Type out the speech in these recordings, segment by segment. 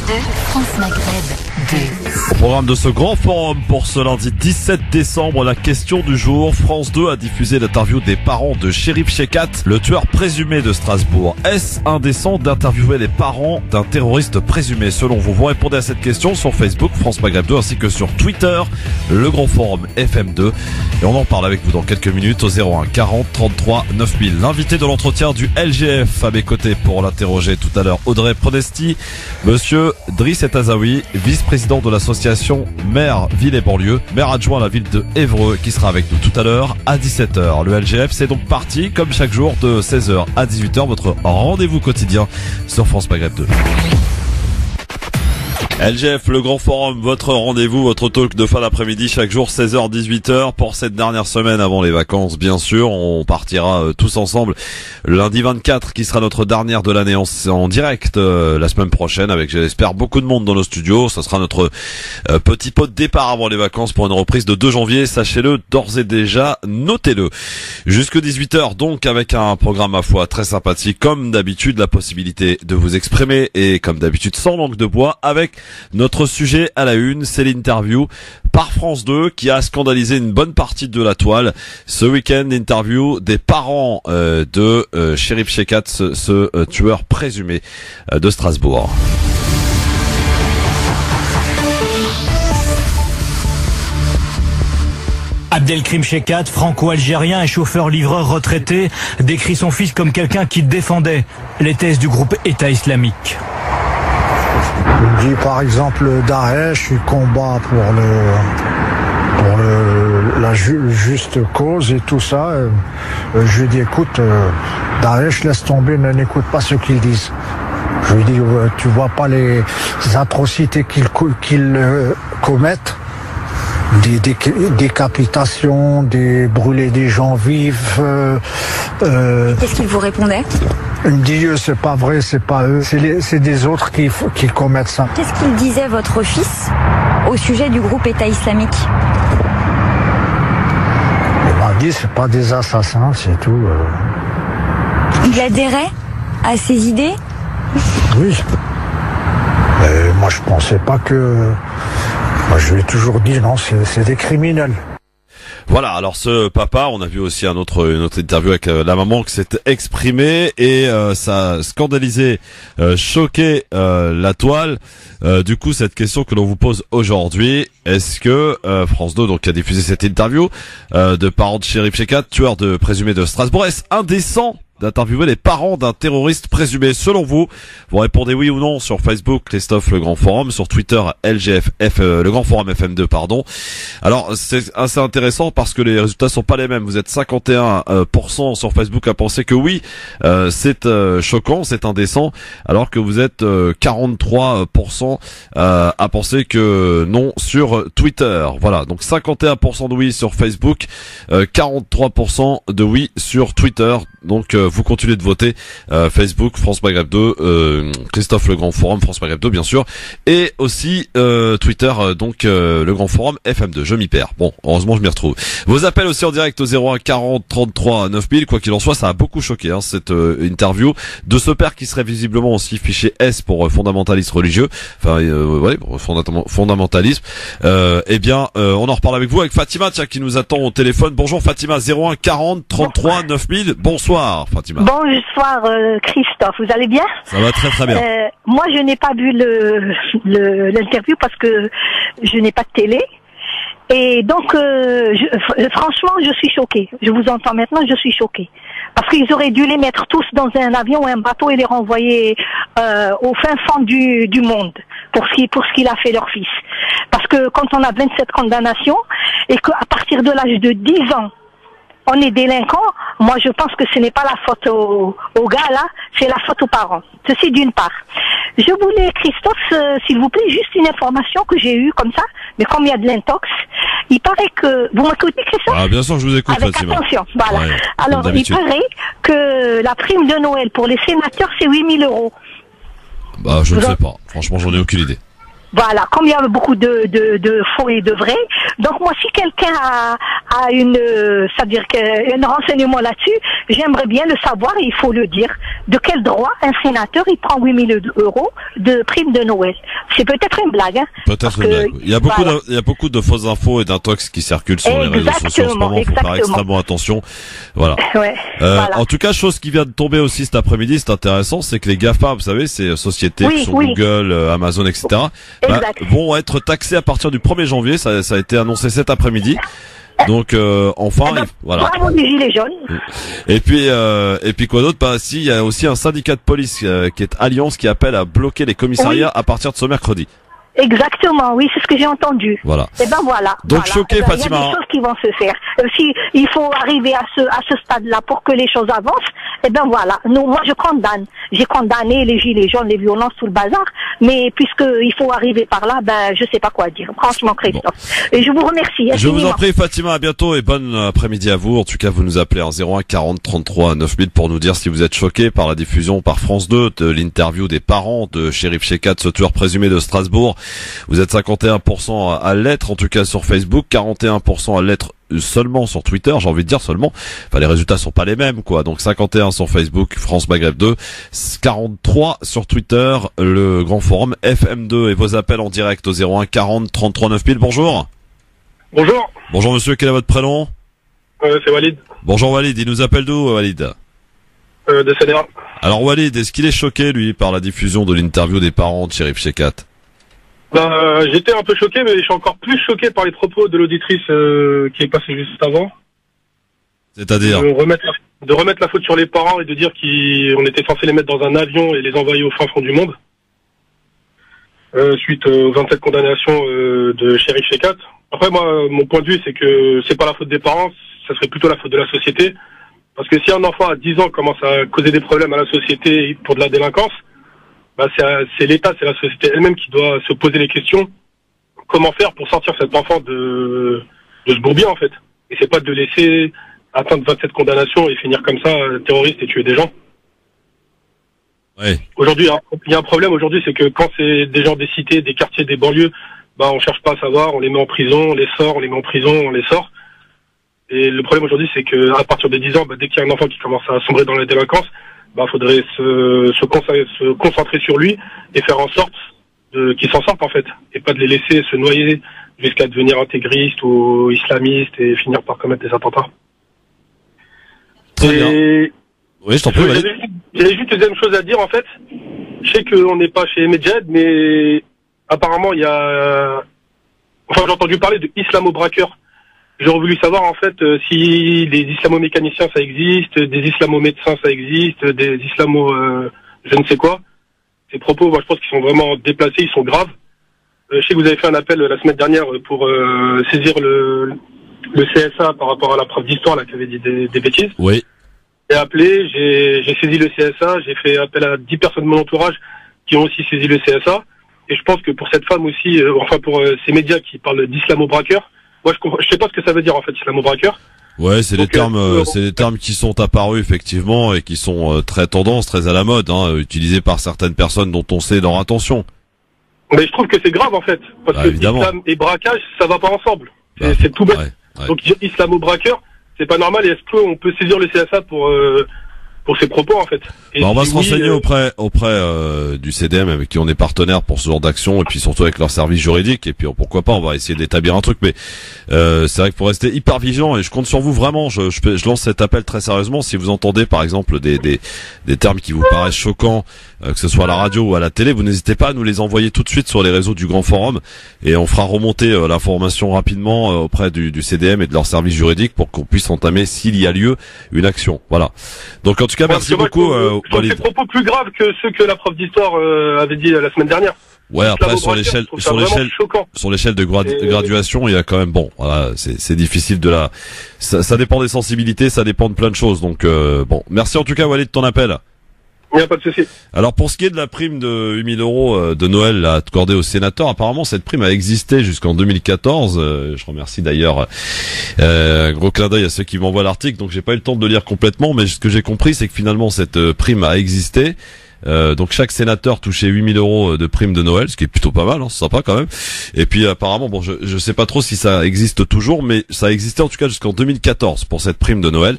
France Maghreb 2. Au programme de ce grand forum pour ce lundi 17 décembre, la question du jour. France 2 a diffusé l'interview des parents de Cherif Chekhat, le tueur présumé de Strasbourg. Est-ce indécent d'interviewer les parents d'un terroriste présumé? Selon vous, vous répondez à cette question sur Facebook, France Maghreb 2, ainsi que sur Twitter, le grand forum FM2. Et on en parle avec vous dans quelques minutes au 01 40 33 9000. L'invité de l'entretien du LGF à mes côtés pour l'interroger tout à l'heure, Audrey Prodesti, monsieur Driss Etazaoui, vice-président de l'association Maire Ville et Banlieue, maire adjoint à la ville de Évreux, qui sera avec nous tout à l'heure à 17h. Le LGF, c'est donc parti, comme chaque jour, de 16h à 18h, votre rendez-vous quotidien sur France Maghreb 2. LGF, le grand forum, votre rendez-vous, votre talk de fin d'après-midi chaque jour 16h-18h pour cette dernière semaine avant les vacances, bien sûr. On partira tous ensemble lundi 24 qui sera notre dernière de l'année en direct la semaine prochaine avec, j'espère, beaucoup de monde dans nos studios. Ça sera notre petit pot de départ avant les vacances pour une reprise de 2 janvier. Sachez-le d'ores et déjà, notez-le. Jusque 18h donc avec un programme à foi très sympathique. Comme d'habitude, la possibilité de vous exprimer et comme d'habitude sans langue de bois avec notre sujet à la une, c'est l'interview par France 2 qui a scandalisé une bonne partie de la toile. Ce week-end, l'interview des parents de Cherif Chekhat, ce tueur présumé de Strasbourg. Abdelkrim Chekhat, franco-algérien et chauffeur-livreur retraité, décrit son fils comme quelqu'un qui défendait les thèses du groupe État islamique. Il dit par exemple Daesh, il combat pour la juste cause et tout ça. Je lui dis écoute, Daesh laisse tomber, n'écoute pas ce qu'ils disent. Je lui dis tu vois pas les atrocités qu'ils commettent, des décapitations, des brûler des gens vifs. Qu'est-ce qu'il vous répondait? Il me dit c'est pas vrai, c'est pas eux, c'est des autres qui commettent ça. Qu'est-ce qu'il disait votre fils au sujet du groupe État islamique? Il m'a dit c'est pas des assassins, c'est tout. Il adhérait à ces idées? Oui. Mais moi je pensais pas que... Moi je lui ai toujours dit non, c'est des criminels. Voilà, alors ce papa, on a vu aussi une autre interview avec la maman qui s'est exprimée et ça a scandalisé, choqué la toile. Du coup, cette question que l'on vous pose aujourd'hui, est-ce que France 2 donc a diffusé cette interview de parents de Cherif Chekhat, tueur présumé de Strasbourg, est-ce indécent d'interviewer les parents d'un terroriste présumé? Selon vous, vous répondez oui ou non sur Facebook, Christophe le Grand Forum, sur Twitter, LGFF, le Grand Forum FM2, pardon. Alors, c'est assez intéressant parce que les résultats sont pas les mêmes. Vous êtes 51% sur Facebook à penser que oui, c'est choquant, c'est indécent, alors que vous êtes 43% à penser que non sur Twitter. Voilà, donc 51% de oui sur Facebook, 43% de oui sur Twitter. Donc vous continuez de voter Facebook, France Maghreb 2, Christophe le Grand Forum, France Maghreb 2 bien sûr, et aussi Twitter, donc le Grand Forum FM2. Je m'y perds. Bon, heureusement je m'y retrouve. Vos appels aussi en direct au 01 40 33 9000. Quoi qu'il en soit, ça a beaucoup choqué cette interview de ce père qui serait visiblement aussi fiché S pour fondamentaliste religieux. Enfin, ouais, fondamentalisme. Eh bien, on en reparle avec vous, avec Fatima, tiens, qui nous attend au téléphone. Bonjour Fatima, 01 40 33 9000. Bonsoir Fatima. Bonsoir Christophe, vous allez bien? Ça va très très bien. Moi je n'ai pas vu l'interview parce que je n'ai pas de télé. Et donc franchement je suis choquée. Je vous entends maintenant, je suis choquée. Parce qu'ils auraient dû les mettre tous dans un avion ou un bateau et les renvoyer au fin fond du monde pour ce qu'il a fait leur fils. Parce que quand on a 27 condamnations et qu'à partir de l'âge de 10 ans on est délinquant, moi je pense que ce n'est pas la faute aux gars là, c'est la faute aux parents. Ceci d'une part. Je voulais, Christophe, s'il vous plaît, juste une information que j'ai eue comme ça, mais comme il y a de l'intox, il paraît que... Vous m'écoutez, Christophe? Ah bien sûr, je vous écoute, avec Fatima. Attention, voilà. Ouais, alors, il paraît que la prime de Noël pour les sénateurs, c'est 8 000 euros. Bah je ne sais pas, franchement j'en ai aucune idée. Voilà, comme il y a beaucoup de faux et de vrais. Donc moi, si quelqu'un a c'est-à-dire un renseignement là-dessus, j'aimerais bien le savoir et il faut le dire. De quel droit un sénateur, il prend 8 000 € de prime de Noël? C'est peut-être une blague, hein. Peut-être une blague. Il y a beaucoup de fausses infos et d'intox qui circulent sur les réseaux sociaux en ce moment. Faut faire extrêmement attention. Voilà. Ouais, voilà. En tout cas, chose qui vient de tomber aussi cet après-midi, c'est intéressant, c'est que les GAFA, vous savez, ces sociétés qui sont Google, Amazon, etc., vont être taxés à partir du 1er janvier. Ça a été annoncé cet après-midi. Donc enfin, voilà. Bravo les gilets jaunes. Et puis quoi d'autre? Bah si, il y a aussi un syndicat de police qui est Alliance qui appelle à bloquer les commissariats à partir de ce mercredi. Exactement, oui, c'est ce que j'ai entendu. Voilà. Et ben voilà. Donc choqué, Fatima. Il y a des choses qui vont se faire. Si il faut arriver à ce stade-là pour que les choses avancent, et ben voilà. Moi je condamne. J'ai condamné les gilets jaunes, les violences, tout le bazar. Mais puisque il faut arriver par là, ben je sais pas quoi dire. Franchement, Christophe. Bon. Et je vous remercie. Je vous en prie, Fatima. À bientôt et bon après-midi à vous. En tout cas, vous nous appelez en 01 40 33 9000 pour nous dire si vous êtes choqué par la diffusion par France 2 de l'interview des parents de Chérif Chekat, ce tueur présumé de Strasbourg. Vous êtes 51% à l'être, en tout cas sur Facebook, 41% à l'être seulement sur Twitter, j'ai envie de dire seulement. Enfin, les résultats sont pas les mêmes, quoi. Donc 51 sur Facebook, France Maghreb 2, 43 sur Twitter, le grand forum FM2 et vos appels en direct au 01 40 33 9000. Bonjour. Bonjour. Bonjour monsieur, quel est votre prénom? C'est Walid. Bonjour Walid, il nous appelle d'où Walid? De Sénégal. Alors Walid, est-ce qu'il est choqué lui par la diffusion de l'interview des parents de Chérif Chekat? J'étais un peu choqué, mais je suis encore plus choqué par les propos de l'auditrice qui est passée juste avant. C'est-à-dire de remettre la faute sur les parents et de dire qu'on était censé les mettre dans un avion et les envoyer au fin fond du monde. Suite aux 27 condamnations de Chérif Chekat. Après, moi, mon point de vue, c'est que c'est pas la faute des parents, ça serait plutôt la faute de la société. Parce que si un enfant à 10 ans commence à causer des problèmes à la société pour de la délinquance, c'est l'État, c'est la société elle-même qui doit se poser les questions. Comment faire pour sortir cet enfant de ce bourbier, en fait. Et c'est pas de le laisser atteindre 27 condamnations et finir comme ça, terroriste et tuer des gens. Ouais. Aujourd'hui, il y a un problème aujourd'hui, c'est que quand c'est des gens des cités, des quartiers, des banlieues, on cherche pas à savoir, on les met en prison, on les sort, on les met en prison, on les sort. Et le problème aujourd'hui, c'est que à partir de 10 ans, dès qu'il y a un enfant qui commence à sombrer dans la délinquance, faudrait se concentrer sur lui et faire en sorte qu'ils s'en sortent en fait, et pas de les laisser se noyer jusqu'à devenir intégristes ou islamistes et finir par commettre des attentats. Très bien. Oui, je t'en prie. J'avais juste une deuxième chose à dire en fait. Je sais qu'on n'est pas chez Medjed, mais apparemment il y a... Enfin, j'ai entendu parler de islamo-braqueurs. J'aurais voulu savoir en fait si les islamo-mécaniciens ça existe, des islamo-médecins ça existe, des islamo je ne sais quoi. Ces propos, moi je pense qu'ils sont vraiment déplacés, ils sont graves. Je sais que vous avez fait un appel la semaine dernière pour saisir le CSA par rapport à la prof d'histoire là qui avait dit des bêtises. Oui. J'ai appelé, j'ai saisi le CSA, j'ai fait appel à 10 personnes de mon entourage qui ont aussi saisi le CSA. Et je pense que pour cette femme aussi, pour ces médias qui parlent d'islamo-braqueurs, moi, je sais pas ce que ça veut dire, en fait, islamo-braqueur. Ouais, c'est des termes qui sont apparus, effectivement, et qui sont très tendance, très à la mode, utilisés par certaines personnes dont on sait leur intention. Mais je trouve que c'est grave, en fait. Parce que évidemment. Islam et braquage, ça va pas ensemble. C'est tout bête. Ouais. Donc, islamo-braqueur, c'est pas normal, et est-ce qu'on peut saisir le CSA pour ses propos, en fait. Et on va se renseigner auprès du CDM avec qui on est partenaire pour ce genre d'action, et puis surtout avec leur service juridique, et puis pourquoi pas, on va essayer d'établir un truc, mais c'est vrai que pour rester hyper vigilant, et je compte sur vous vraiment, je lance cet appel très sérieusement, si vous entendez par exemple des termes qui vous paraissent choquants, que ce soit à la radio ou à la télé, vous n'hésitez pas à nous les envoyer tout de suite sur les réseaux du Grand Forum, et on fera remonter l'information rapidement auprès du CDM et de leur service juridique pour qu'on puisse entamer, s'il y a lieu, une action. Voilà. Donc en tout cas, merci beaucoup. Je trouve ces propos plus graves que ceux que la prof d'histoire avait dit la semaine dernière. Ouais, après sur l'échelle de graduation, il y a quand même voilà, c'est difficile ça dépend des sensibilités, ça dépend de plein de choses. Donc merci en tout cas Walid de ton appel. Il n'y a pas de souci. Alors pour ce qui est de la prime de 8 000 € de Noël accordée aux sénateurs, apparemment cette prime a existé jusqu'en 2014. Je remercie d'ailleurs gros clin d'œil à ceux qui m'envoient l'article, donc j'ai pas eu le temps de le lire complètement, mais ce que j'ai compris c'est que finalement cette prime a existé. Donc chaque sénateur touchait 8 000 euros de prime de Noël, ce qui est plutôt pas mal, hein, c'est sympa quand même. Et puis apparemment, bon, je sais pas trop si ça existe toujours, mais ça existait en tout cas jusqu'en 2014 pour cette prime de Noël.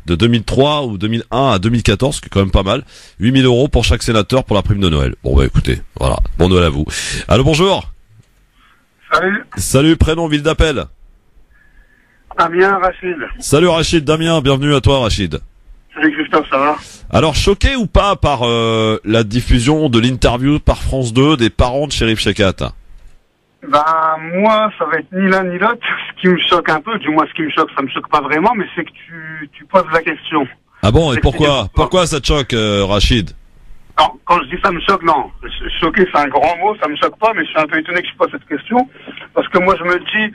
De 2003 ou 2001 à 2014, ce qui est quand même pas mal. 8 000 euros pour chaque sénateur pour la prime de Noël. Bon bah écoutez, voilà, bon Noël à vous. Allô, bonjour. Salut. Salut, prénom, ville d'appel. Damien, Rachid. Salut Rachid, Damien, bienvenue à toi Rachid. Salut Christophe, ça va? Alors choqué ou pas par la diffusion de l'interview par France 2 des parents de Cherif Chekatt? Bah moi, ça va être ni l'un ni l'autre. Ce qui me choque un peu, du moins ce qui me choque, ça me choque pas vraiment, mais c'est que tu poses la question. Ah bon, et pourquoi ça te choque Rachid? Quand je dis ça me choque, non. Choqué, c'est un grand mot, ça me choque pas, mais je suis un peu étonné que je pose cette question. Parce que moi, je me dis,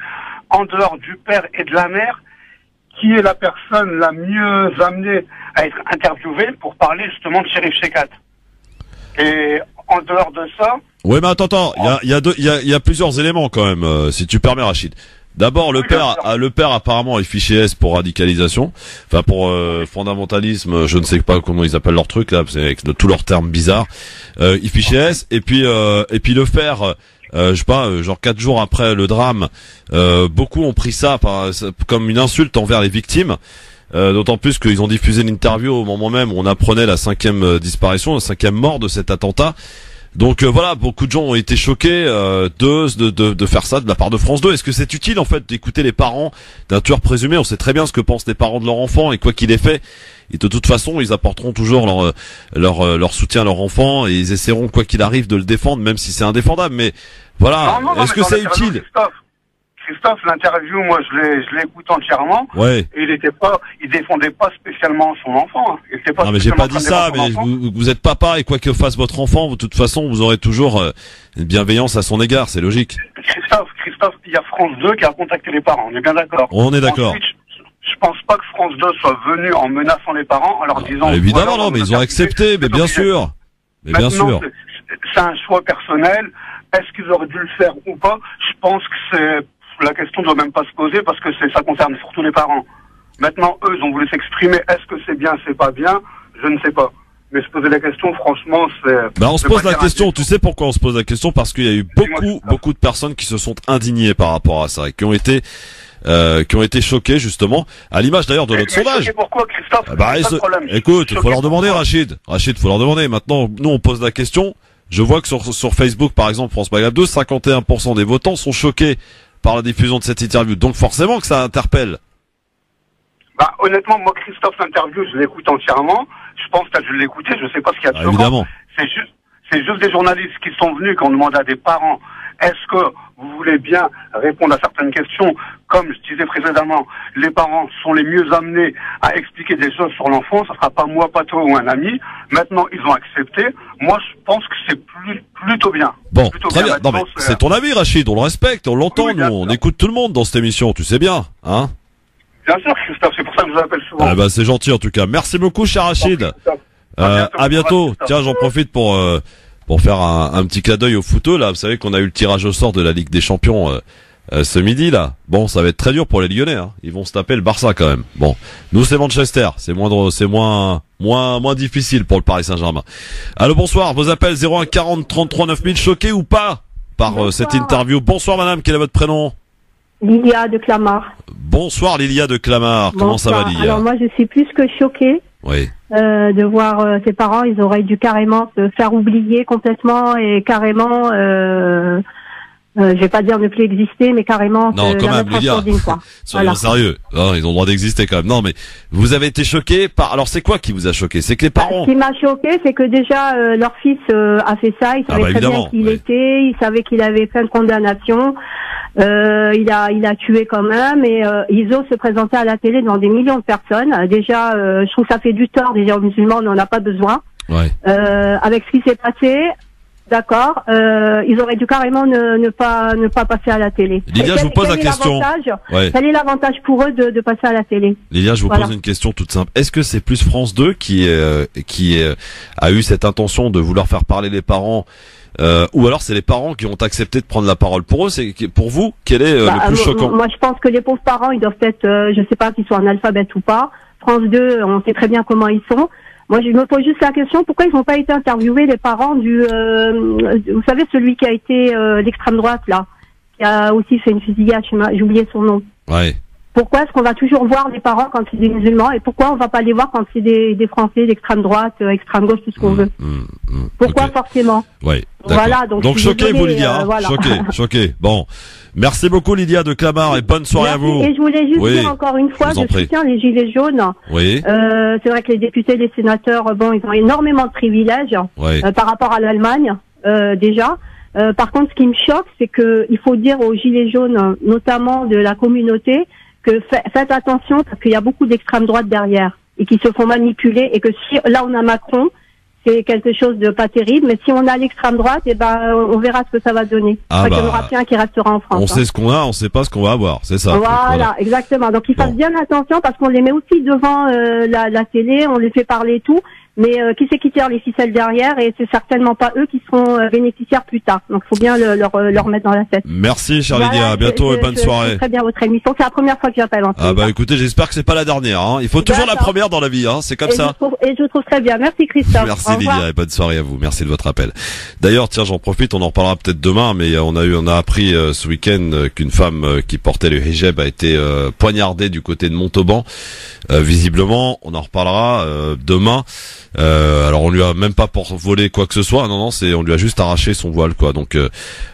en dehors du père et de la mère, qui est la personne la mieux amenée à être interviewée pour parler justement de Cherif Chekatt? Et en dehors de ça... Oui, mais attends, il y a plusieurs éléments quand même, si tu permets Rachid. D'abord, le père apparemment est fiché S pour radicalisation, enfin pour fondamentalisme, je ne sais pas comment ils appellent leur truc là, c'est avec tous leurs termes bizarres. Il fiché S et puis le faire, je sais pas, genre 4 jours après le drame, beaucoup ont pris ça comme une insulte envers les victimes. D'autant plus qu'ils ont diffusé l'interview au moment même où on apprenait la 5e disparition, la 5e mort de cet attentat. Donc voilà, beaucoup de gens ont été choqués de faire ça de la part de France 2. Est-ce que c'est utile en fait d'écouter les parents d'un tueur présumé? On sait très bien ce que pensent les parents de leur enfant et quoi qu'il ait fait, et de toute façon ils apporteront toujours leur soutien à leur enfant et ils essaieront quoi qu'il arrive de le défendre même si c'est indéfendable. Mais voilà, est-ce que c'est utile? Christophe, l'interview, moi, je l'écoute entièrement. Ouais. Et il défendait pas spécialement son enfant. Non, mais j'ai pas dit ça, mais vous êtes papa et quoi que fasse votre enfant, de toute façon, vous aurez toujours une bienveillance à son égard, c'est logique. Christophe, il y a France 2 qui a contacté les parents, on est bien d'accord. On est d'accord. Ensuite, je pense pas que France 2 soit venu en menaçant les parents, en leur disant... Évidemment, non, mais ils ont accepté, mais bien sûr. Mais bien sûr. C'est un choix personnel. Est-ce qu'ils auraient dû le faire ou pas? Je pense que la question ne doit même pas se poser parce que ça concerne surtout les parents. Maintenant, eux, ils ont voulu s'exprimer. Est-ce que c'est bien, c'est pas bien? Je ne sais pas. Mais se poser la question, franchement, c'est... on se pose la question. Tu sais pourquoi on se pose la question? Parce qu'il y a eu beaucoup de personnes qui se sont indignées par rapport à ça et qui ont été choquées justement, à l'image d'ailleurs de notre sondage. Pourquoi, Christophe? Écoute, faut leur demander, Rachid, faut leur demander. Maintenant, nous, on pose la question. Je vois que sur Facebook, par exemple, France Maghreb 2, 51% des votants sont choqués par la diffusion de cette interview. Donc forcément que ça interpelle. Bah honnêtement, moi Christophe, l'interview, je l'écoute entièrement. Je pense que tu as dû l'écouter, je sais pas ce qu'il y a de choquant. Évidemment. C'est juste des journalistes qui sont venus, qui ont demandé à des parents, est-ce que vous voulez bien répondre à certaines questions? Comme je disais précédemment, les parents sont les mieux amenés à expliquer des choses sur l'enfant. Ça sera pas moi, pas toi ou un ami. Maintenant, ils ont accepté. Moi, je pense que c'est plutôt bien. Bon, plutôt très bien. Non, mais c'est ton avis, Rachid. On le respecte, on l'entend. Oui, nous, on écoute tout le monde dans cette émission. Tu sais bien, hein? Bien sûr, Christophe. C'est pour ça que je vous appelle souvent. Ah bah, c'est gentil, en tout cas. Merci beaucoup, cher Rachid. À bientôt. Tiens, j'en profite pour faire un petit clin d'œil au footeux, là. Vous savez qu'on a eu le tirage au sort de la Ligue des Champions, ce midi, là. Bon, ça va être très dur pour les Lyonnais, hein. Ils vont se taper le Barça, quand même. Bon. Nous, c'est Manchester. C'est moins difficile pour le Paris Saint-Germain. Allô, bonsoir. Vos appels 01 40 33 9000. Choqués ou pas par cette interview? Bonsoir, madame. Quel est votre prénom? Lilia de Clamart. Bonsoir, Lilia de Clamart. Comment ça va, Lilia? Alors moi, je suis plus que choquée. Oui. De voir ses parents, ils auraient dû carrément se faire oublier complètement et carrément, je vais pas dire ne plus exister, mais carrément. Non, quand même, Lilia. Soyons sérieux. Non, ils ont le droit d'exister quand même. Non, mais vous avez été choqué par. Alors, c'est quoi qui vous a choqué? C'est que les parents. Ce qui m'a choqué, c'est que déjà leur fils a fait ça. Il savait très bien qui il était. Il savait qu'il avait plein de condamnations. Il a tué quand même et ils osent se présenter à la télé devant des millions de personnes. Déjà, je trouve que ça fait du tort déjà aux musulmans, on n'en a pas besoin. Ouais. Avec ce qui s'est passé, d'accord, ils auraient dû carrément ne pas passer à la télé. Lilia, je vous pose la question. Quel est l'avantage pour eux de passer à la télé? Lilia, je vous pose une question toute simple. Est-ce que c'est plus France 2 qui a eu cette intention de vouloir faire parler les parents? Ou alors c'est les parents qui ont accepté de prendre la parole. Pour eux, pour vous, quel est le plus choquant? Moi, je pense que les pauvres parents, ils doivent être, je sais pas s'ils sont analphabètes ou pas. France 2, on sait très bien comment ils sont. Moi, je me pose juste la question, pourquoi ils n'ont pas été interviewés les parents du, vous savez, celui qui a été l'extrême droite, là, qui a aussi fait une fusillade, j'ai oublié son nom. Ouais. Pourquoi est-ce qu'on va toujours voir les parents quand c'est des musulmans et pourquoi on va pas les voir quand c'est des Français d'extrême droite, extrême gauche, tout ce qu'on veut? Pourquoi forcément? Ouais. Voilà, donc choqué, vous Lydia, voilà. Choqué. Bon, merci beaucoup Lydia de Clamart et bonne soirée à vous. Et je voulais juste dire encore une fois, je soutiens les gilets jaunes. Oui. C'est vrai que les députés, les sénateurs, bon, ils ont énormément de privilèges par rapport à l'Allemagne déjà. Par contre, ce qui me choque, c'est que il faut dire aux gilets jaunes, notamment de la communauté, que faites attention parce qu'il y a beaucoup d'extrême droite derrière et qui se font manipuler et que si là on a Macron, c'est quelque chose de pas terrible, mais si on a l'extrême droite, et ben on verra ce que ça va donner. Il y en aura plus un qui restera en France. On sait ce qu'on a, on sait pas ce qu'on va avoir, c'est ça. Voilà, exactement. Donc ils fassent bien attention parce qu'on les met aussi devant la télé, on les fait parler et tout. Mais qui c'est qui tire les ficelles derrière et c'est certainement pas eux qui seront bénéficiaires plus tard. Donc il faut bien leur mettre dans la tête. Merci chère Lydia, à bientôt et bonne soirée. Très bien votre émission, c'est la première fois que j'appelle. Ah bah écoutez, j'espère que c'est pas la dernière. Hein. Il faut toujours la première dans la vie, hein. C'est comme ça. Je trouve très bien. Merci Christophe. Merci Lydia et bonne soirée à vous. Merci de votre appel. D'ailleurs, tiens, j'en profite, on en reparlera peut-être demain, mais on a appris ce week-end qu'une femme qui portait le hijab a été poignardée du côté de Montauban. Visiblement, on en reparlera demain. Alors on lui a même pas volé quoi que ce soit, non, on lui a juste arraché son voile, quoi. Donc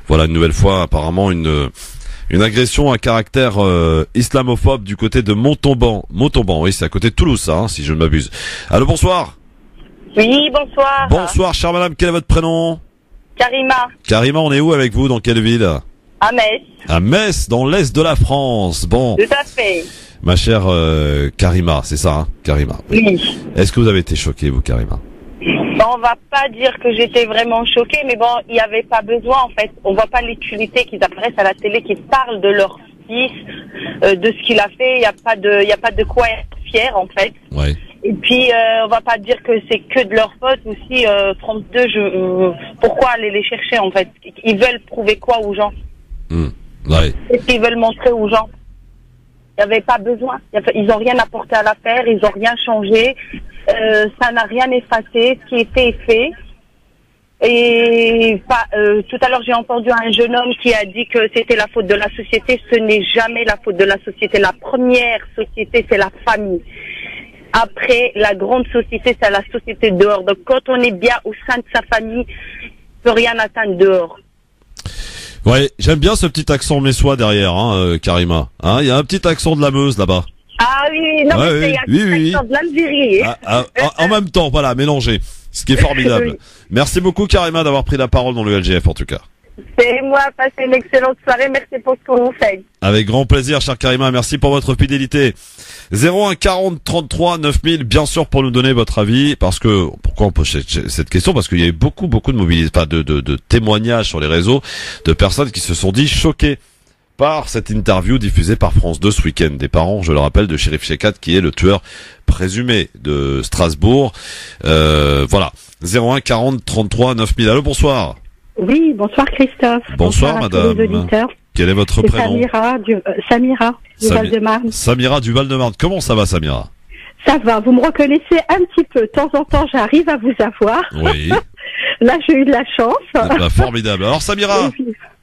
voilà, une nouvelle fois, apparemment une agression à caractère islamophobe du côté de Montauban. Montauban, oui, c'est à côté de Toulouse, ça, hein, si je ne m'abuse. Allô, bonsoir. Oui, bonsoir. Bonsoir, chère madame, quel est votre prénom? Karima. Karima, on est où avec vous? Dans quelle ville? À Metz. À Metz, dans l'est de la France. Bon. Tout à fait. Ma chère Karima, c'est ça, hein, Karima? Oui. Est-ce que vous avez été choquée, vous, Karima? Bon, on va pas dire que j'étais vraiment choquée, mais bon, il n'y avait pas besoin, en fait. On voit pas l'utilité qu'ils apparaissent à la télé, qu'ils parlent de leur fils, de ce qu'il a fait. Il y a pas de quoi être fier, en fait. Ouais. Et puis, on va pas dire que c'est que de leur faute aussi. France 2, pourquoi aller les chercher, en fait? Ils veulent prouver quoi aux gens? Ouais. Qu'est-ce qu'ils veulent montrer aux gens? Il n'y avait pas besoin. Ils n'ont rien apporté à l'affaire, ils n'ont rien changé. Ça n'a rien effacé. Ce qui est fait est fait. Et tout à l'heure, j'ai entendu un jeune homme qui a dit que c'était la faute de la société. Ce n'est jamais la faute de la société. La première société, c'est la famille. Après, la grande société, c'est la société dehors. Donc, quand on est bien au sein de sa famille, on ne peut rien atteindre dehors. Ouais, j'aime bien ce petit accent messois derrière, hein, Karima. Hein, il y a un petit accent de la Meuse là-bas. Ah oui, non, mais il y a un petit accent de l'Algérie. En même temps, voilà, mélangé. Ce qui est formidable. Oui. Merci beaucoup, Karima, d'avoir pris la parole dans le LGF, en tout cas. C'est moi, passez une excellente soirée. Merci pour ce qu'on fait. Avec grand plaisir, cher Karima. Merci pour votre fidélité. 01 40 33 9000, bien sûr, pour nous donner votre avis, parce que, pourquoi on pose cette question? Parce qu'il y a eu beaucoup de témoignages sur les réseaux de personnes qui se sont dit choquées par cette interview diffusée par France 2 ce week-end. Des parents, je le rappelle, de Chérif Shekat, qui est le tueur présumé de Strasbourg. Voilà. 01 40 33 9000. Allô, bonsoir. Oui, bonsoir Christophe. Bonsoir madame. Quel est votre prénom? Samira du Val-de-Marne. Samira du Val-de-Marne. Comment ça va, Samira? Ça va, vous me reconnaissez un petit peu. De temps en temps, j'arrive à vous avoir. Oui. Là, j'ai eu de la chance. Bah, formidable. Alors Samira,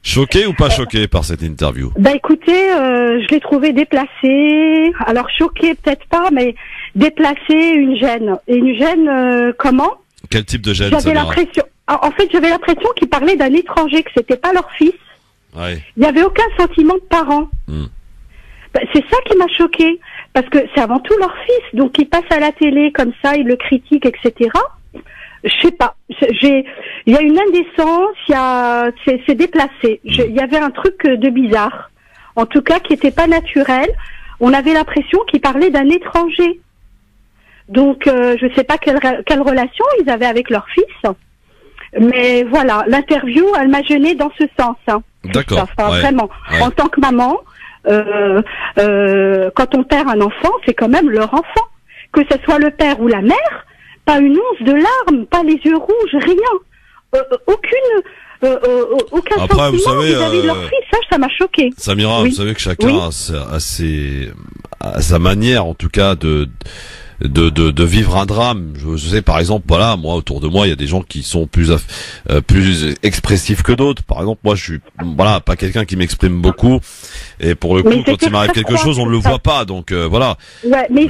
choquée ou pas choquée par cette interview? Bah écoutez, je l'ai trouvée déplacée. Alors choquée peut-être pas, mais déplacée, une gêne. Et une gêne comment? Quel type de gêne? J'avais l'impression. En fait, j'avais l'impression qu'ils parlaient d'un étranger, que c'était pas leur fils. Ouais. Il n'y avait aucun sentiment de parent. Bah, c'est ça qui m'a choquée, parce que c'est avant tout leur fils, donc ils passent à la télé comme ça, ils le critiquent, etc. Je sais pas. Il y a une indécence, c'est déplacé. Il y avait un truc de bizarre, en tout cas qui était pas naturel. On avait l'impression qu'ils parlaient d'un étranger. Donc je sais pas quelle relation ils avaient avec leur fils. Mais voilà, l'interview, elle m'a gênée dans ce sens. Hein, d'accord. Enfin, vraiment. En tant que maman, quand on perd un enfant, c'est quand même leur enfant. Que ce soit le père ou la mère, pas une once de larmes, pas les yeux rouges, rien. Aucun après, sentiment vous savez, vis-à-vis de leur fils. Ça m'a choqué. Samira, vous savez que chacun a sa manière, en tout cas, de vivre un drame. Je sais par exemple, voilà, moi autour de moi, il y a des gens qui sont plus expressifs que d'autres. Par exemple, moi je suis pas quelqu'un qui m'exprime beaucoup, et pour le coup, quand il m'arrive quelque chose, on ne le voit pas. Donc voilà. Ouais, mais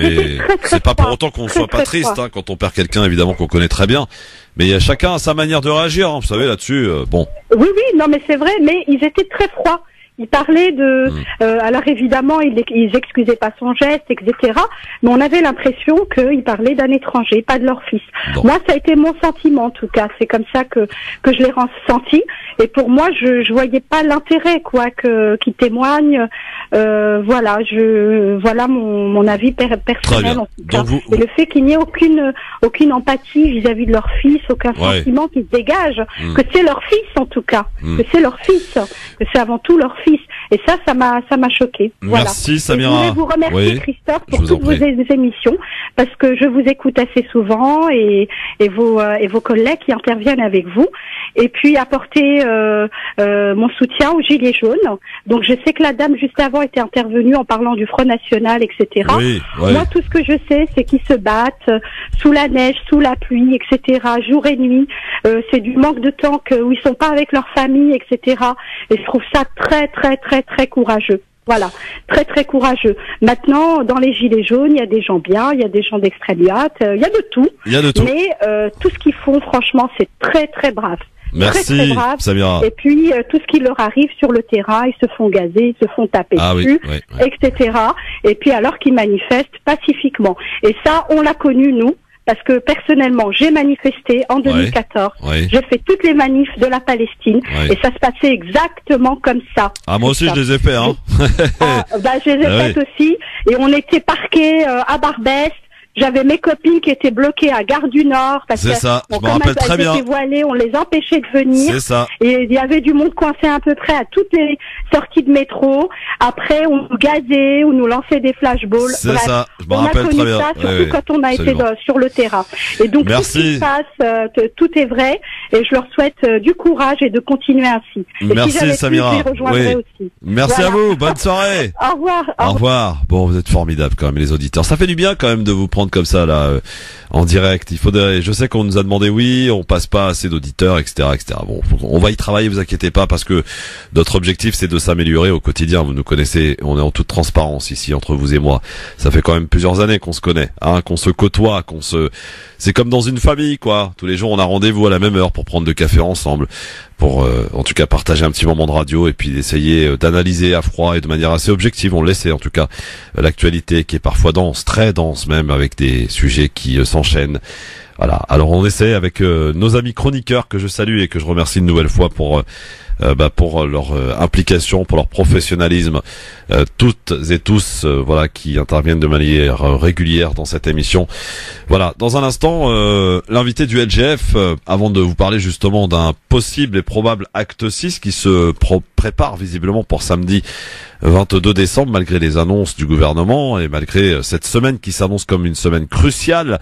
c'est pas pour autant qu'on soit pas triste quand on perd quelqu'un, évidemment, qu'on connaît très bien. Mais il y a chacun sa manière de réagir, hein, vous savez, là-dessus. Bon. Oui, non, mais c'est vrai, mais ils étaient très froids. Ils parlaient de... alors évidemment, ils excusaient pas son geste, etc. Mais on avait l'impression qu'ils parlaient d'un étranger, pas de leur fils. Bon. Moi, ça a été mon sentiment, en tout cas. C'est comme ça que je l'ai ressenti. Et pour moi, je voyais pas l'intérêt, qu'ils témoignent. Voilà mon avis personnel, en tout cas. Et le fait qu'il n'y ait aucune empathie vis-à-vis de leur fils, aucun sentiment qui se dégage, que c'est leur fils, en tout cas. Que c'est leur fils. Que c'est avant tout leur fils. Et ça m'a choqué. Merci, Samira. Je voulais vous remercier, Christophe, pour toutes vos émissions, parce que je vous écoute assez souvent, et vos collègues qui interviennent avec vous, et puis apporter mon soutien aux Gilets jaunes. Donc je sais que la dame juste avant était intervenue en parlant du Front National, etc. Moi, tout ce que je sais, c'est qu'ils se battent sous la neige, sous la pluie, etc., jour et nuit. C'est du manque de temps où ils sont pas avec leur famille, etc. Et je trouve ça très, très, très, très courageux. Voilà, très, très courageux. Maintenant, dans les Gilets jaunes, il y a des gens bien, il y a des gens d'extrême droite, il y a de tout. Mais tout ce qu'ils font, franchement, c'est très, très brave. Merci, très, très brave. Samira. Et puis, tout ce qui leur arrive sur le terrain, ils se font gazer, ils se font taper dessus, etc. Et puis, alors qu'ils manifestent pacifiquement. Et ça, on l'a connu, nous. Parce que personnellement, j'ai manifesté en 2014. J'ai fait toutes les manifs de la Palestine et ça se passait exactement comme ça. Ah, moi aussi, je les ai fait, hein. Je les ai faites aussi. Et on était parqués à Barbès. J'avais mes copines qui étaient bloquées à Gare du Nord parce que je me rappelle très bien. Elles étaient voilées, on les empêchait de venir. C'est ça. Et il y avait du monde coincé à peu près à toutes les sorties de métro. Après, on nous gazait, on nous lançait des flashballs. C'est ça. Je me rappelle très bien. On a connu ça, surtout quand on a été sur le terrain. Et donc, tout ce qui se passe, tout est vrai. Et je leur souhaite du courage et de continuer ainsi. Merci, Samira. Aussi. Merci à vous. Bonne soirée. Au revoir. Au revoir. Bon, vous êtes formidables quand même, les auditeurs. Ça fait du bien quand même de vous prendre comme ça là en direct. Je sais qu'on nous a demandé, on passe pas assez d'auditeurs, etc., etc. Bon, on va y travailler, vous inquiétez pas, parce que notre objectif c'est de s'améliorer au quotidien. Vous nous connaissez, on est en toute transparence ici entre vous et moi. Ça fait quand même plusieurs années qu'on se connaît, qu'on se côtoie, c'est comme dans une famille, quoi. Tous les jours on a rendez-vous à la même heure pour prendre le café ensemble, pour en tout cas partager un petit moment de radio et puis d'essayer d'analyser à froid et de manière assez objective. On laisse en tout cas l'actualité qui est parfois dense, très dense même, avec des sujets qui s'enchaînent. Voilà. Alors on essaie avec nos amis chroniqueurs que je salue et que je remercie une nouvelle fois pour leur implication, pour leur professionnalisme, toutes et tous qui interviennent de manière régulière dans cette émission. Voilà, dans un instant, l'invité du LGF, avant de vous parler justement d'un possible et probable acte 6 qui se prépare visiblement pour samedi 22 décembre, malgré les annonces du gouvernement et malgré cette semaine qui s'annonce comme une semaine cruciale.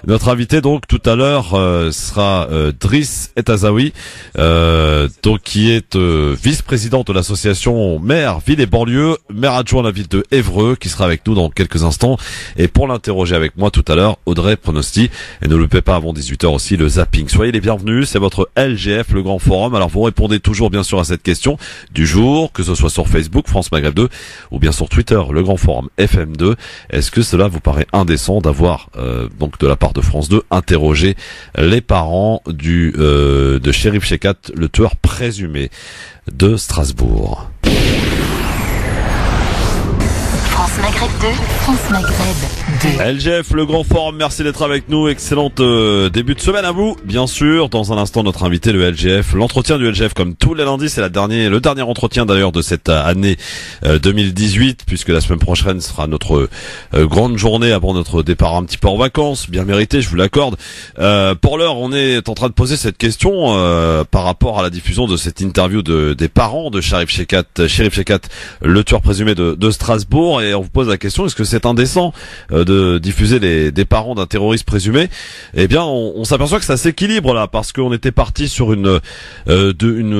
Notre invité donc tout à l'heure sera Driss Etazawi, donc qui est vice-président de l'association Maire Ville et Banlieue, maire adjoint de la ville de Évreux, qui sera avec nous dans quelques instants. Et pour l'interroger avec moi tout à l'heure, Audrey Pronosti. Et ne loupez pas avant 18h aussi le zapping. Soyez les bienvenus, c'est votre LGF, le grand forum. Alors vous répondez toujours bien sûr à cette question du jour, que ce soit sur Facebook, France Maghreb 2, ou bien sur Twitter, le grand forum FM2. Est-ce que cela vous paraît indécent d'avoir, donc de la part de France 2, interrogé les parents de Cherif Chekat, le tueur présumé de Strasbourg? France Maghreb 2, France Maghreb 2. LGF, le grand forum, merci d'être avec nous. Excellente début de semaine à vous. Bien sûr, dans un instant, notre invité, le LGF, l'entretien du LGF, comme tous les lundis, c'est le dernier entretien d'ailleurs de cette année 2018, puisque la semaine prochaine sera notre grande journée avant notre départ un petit peu en vacances, bien mérité, je vous l'accorde. Pour l'heure, on est en train de poser cette question par rapport à la diffusion de cette interview des parents de Cherif Chekat, le tueur présumé de Strasbourg, et on vous pose la question, est-ce que c'est indécent de diffuser des parents d'un terroriste présumé? Eh bien, on s'aperçoit que ça s'équilibre là, parce qu'on était parti sur une